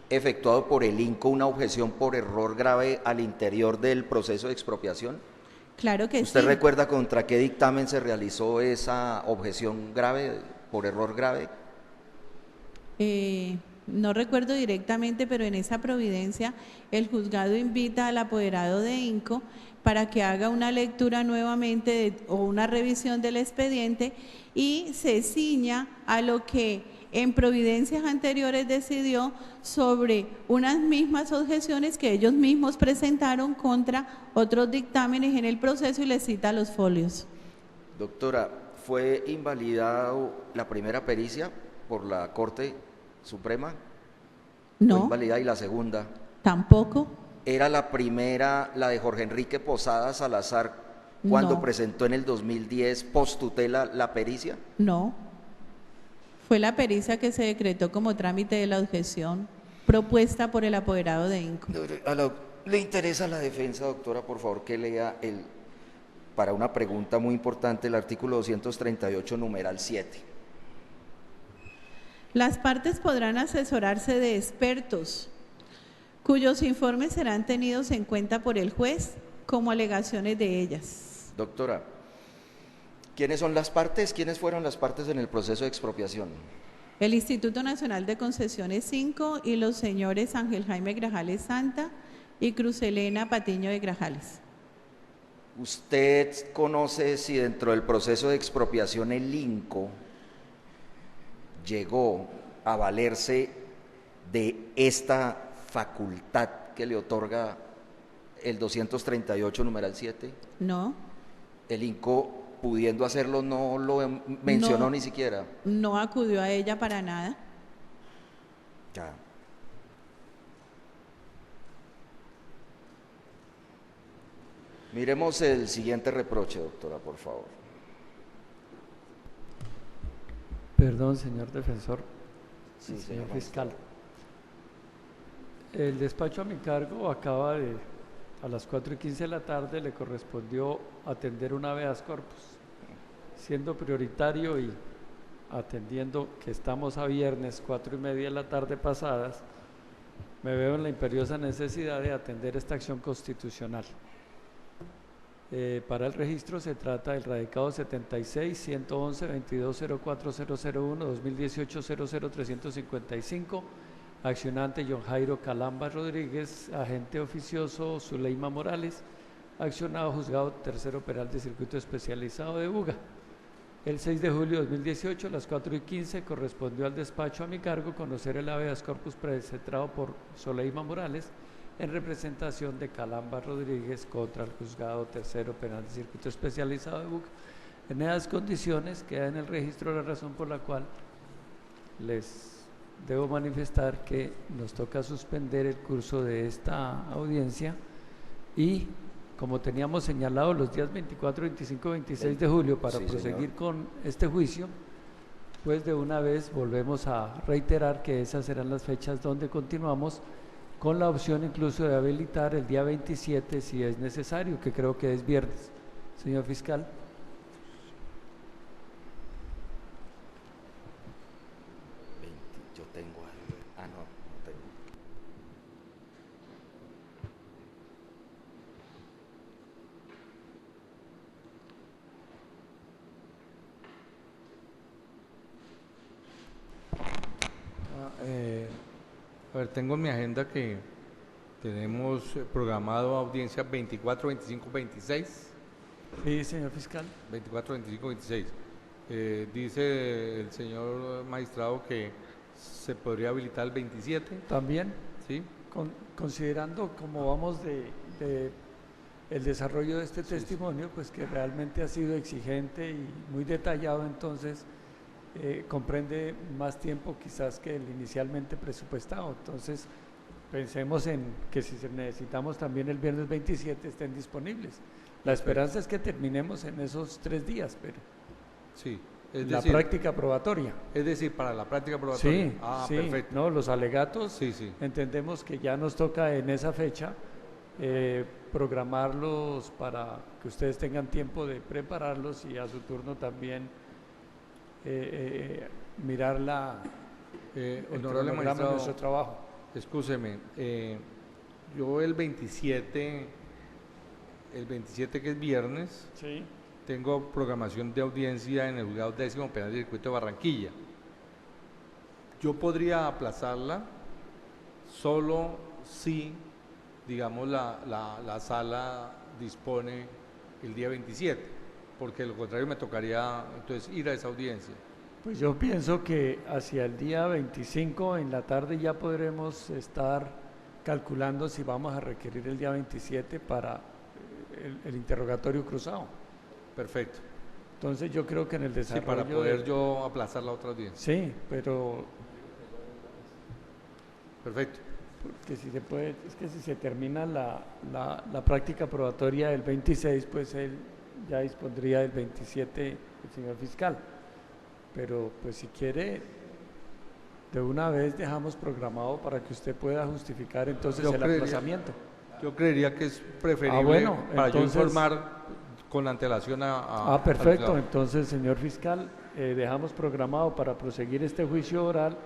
efectuado por el INCO una objeción por error grave al interior del proceso de expropiación? Claro que ¿Usted sí. recuerda contra qué dictamen se realizó esa objeción grave, por error grave? No recuerdo directamente, pero en esa providencia el juzgado invita al apoderado de INCO para que haga una lectura nuevamente o una revisión del expediente y se ciña a lo que en providencias anteriores decidió sobre unas mismas objeciones que ellos mismos presentaron contra otros dictámenes en el proceso y les cita los folios. Doctora, ¿fue invalidada la primera pericia por la Corte Suprema? ¿Fue No, invalidada y la segunda? tampoco. ¿Era la primera, la de Jorge Enrique Posada Salazar, cuando No. presentó en el 2010 postutela la pericia? No, fue la pericia que se decretó como trámite de la objeción propuesta por el apoderado de INCO. ¿Le interesa la defensa, doctora? Por favor, que lea para una pregunta muy importante, el artículo 238, numeral 7. Las partes podrán asesorarse de expertos cuyos informes serán tenidos en cuenta por el juez como alegaciones de ellas. Doctora, ¿quiénes son las partes? ¿Quiénes fueron las partes en el proceso de expropiación? El Instituto Nacional de Concesiones 5 y los señores Ángel Jaime Grajales Santa y Cruz Elena Patiño de Grajales. ¿Usted conoce si dentro del proceso de expropiación el INCO llegó a valerse de esta facultad que le otorga el 238, numeral 7? No, El INCO, pudiendo hacerlo, no lo mencionó No. ni siquiera. no acudió a ella para nada. Ya. Miremos el siguiente reproche, doctora, por favor. Perdón, señor defensor, Sí, señor señor fiscal. El despacho a mi cargo acaba de, a las 4:15 de la tarde, le correspondió atender un habeas corpus, siendo prioritario y atendiendo que estamos a viernes 4:30 de la tarde pasadas, me veo en la imperiosa necesidad de atender esta acción constitucional. Para el registro se trata del radicado 76-111-2204-001-2018-00355, accionante John Jairo Calamba Rodríguez, agente oficioso Zuleima Morales, accionado juzgado tercero penal de circuito especializado de Buga. El 6 de julio de 2018, a las 4:15, correspondió al despacho a mi cargo conocer el habeas corpus presentado por Zuleima Morales en representación de Calamba Rodríguez contra el juzgado tercero penal de circuito especializado de Buga. En esas condiciones queda en el registro la razón por la cual les debo manifestar que nos toca suspender el curso de esta audiencia y, como teníamos señalado, los días 24, 25, 26 de julio para Sí, proseguir señor. con este juicio, pues de una vez volvemos a reiterar que esas serán las fechas donde continuamos, con la opción incluso de habilitar el día 27 si es necesario, que creo que es viernes. Señor fiscal. Yo tengo algo. Ah, no, no tengo. A ver, tengo en mi agenda que tenemos programado audiencia 24, 25, 26. Sí, señor fiscal. 24, 25, 26. Dice el señor magistrado que se podría habilitar el 27, También, ¿sí? considerando cómo vamos de el desarrollo de este testimonio, pues que realmente ha sido exigente y muy detallado, entonces comprende más tiempo quizás que el inicialmente presupuestado. Entonces, pensemos en que si necesitamos también el viernes 27 estén disponibles. La esperanza es que terminemos en esos 3 días, pero Sí. Es la decir, práctica probatoria. es decir, para la práctica probatoria. Sí, Ah, sí, perfecto. no, los alegatos, Sí, sí. entendemos que ya nos toca en esa fecha programarlos para que ustedes tengan tiempo de prepararlos y a su turno también mirar el Honorable cronograma de magistrado, nuestro trabajo. excúseme, yo el 27 el 27, que es viernes, Sí. tengo programación de audiencia en el juzgado 10º penal del circuito de Barranquilla. Yo podría aplazarla solo si, digamos, la sala dispone el día 27, porque de lo contrario me tocaría entonces ir a esa audiencia. Pues yo pienso que hacia el día 25 en la tarde ya podremos estar calculando si vamos a requerir el día 27 para el interrogatorio cruzado. Perfecto. Entonces yo creo que en el Sí, desarrollo... para poder yo aplazar la otra audiencia. Sí, pero Perfecto. porque si se puede, es que si se termina la práctica probatoria del 26, pues él ya dispondría del 27 el señor fiscal. Pero pues si quiere, de una vez dejamos programado para que usted pueda justificar entonces el aplazamiento. Yo creería que es preferible bueno, para entonces- yo informar con antelación a Perfecto. al- Entonces, señor fiscal, dejamos programado para proseguir este juicio oral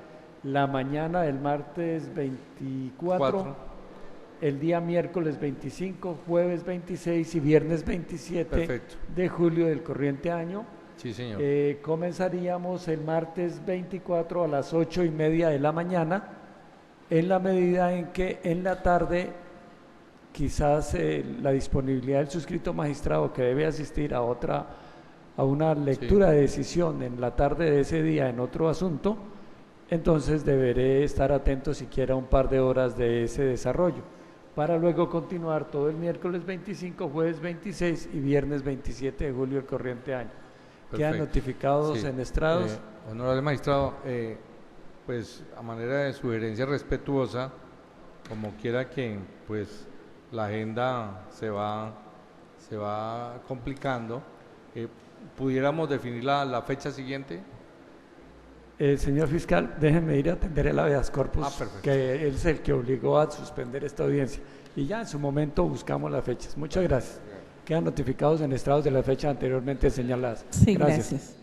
la mañana del martes 24, Cuatro. el día miércoles 25, jueves 26 y viernes 27 Perfecto. de julio del corriente año. Sí, señor. Comenzaríamos el martes 24 a las 8:30 de la mañana, en la medida en que en la tarde quizás la disponibilidad del suscrito magistrado que debe asistir a una lectura de decisión en la tarde de ese día en otro asunto, entonces deberé estar atento siquiera un par de horas de ese desarrollo, para luego continuar todo el miércoles 25, jueves 26 y viernes 27 de julio del corriente año. Quedan Perfecto. notificados Sí. en estrados. Honorable magistrado, pues a manera de sugerencia respetuosa, como quiera que pues la agenda se va complicando, ¿pudiéramos definir la fecha siguiente? Señor fiscal, déjenme ir a atender el habeas corpus, Perfecto. que él es el que obligó a suspender esta audiencia. Y ya en su momento buscamos las fechas. Muchas gracias. Quedan notificados en estrados de las fechas anteriormente señaladas. Sí, gracias.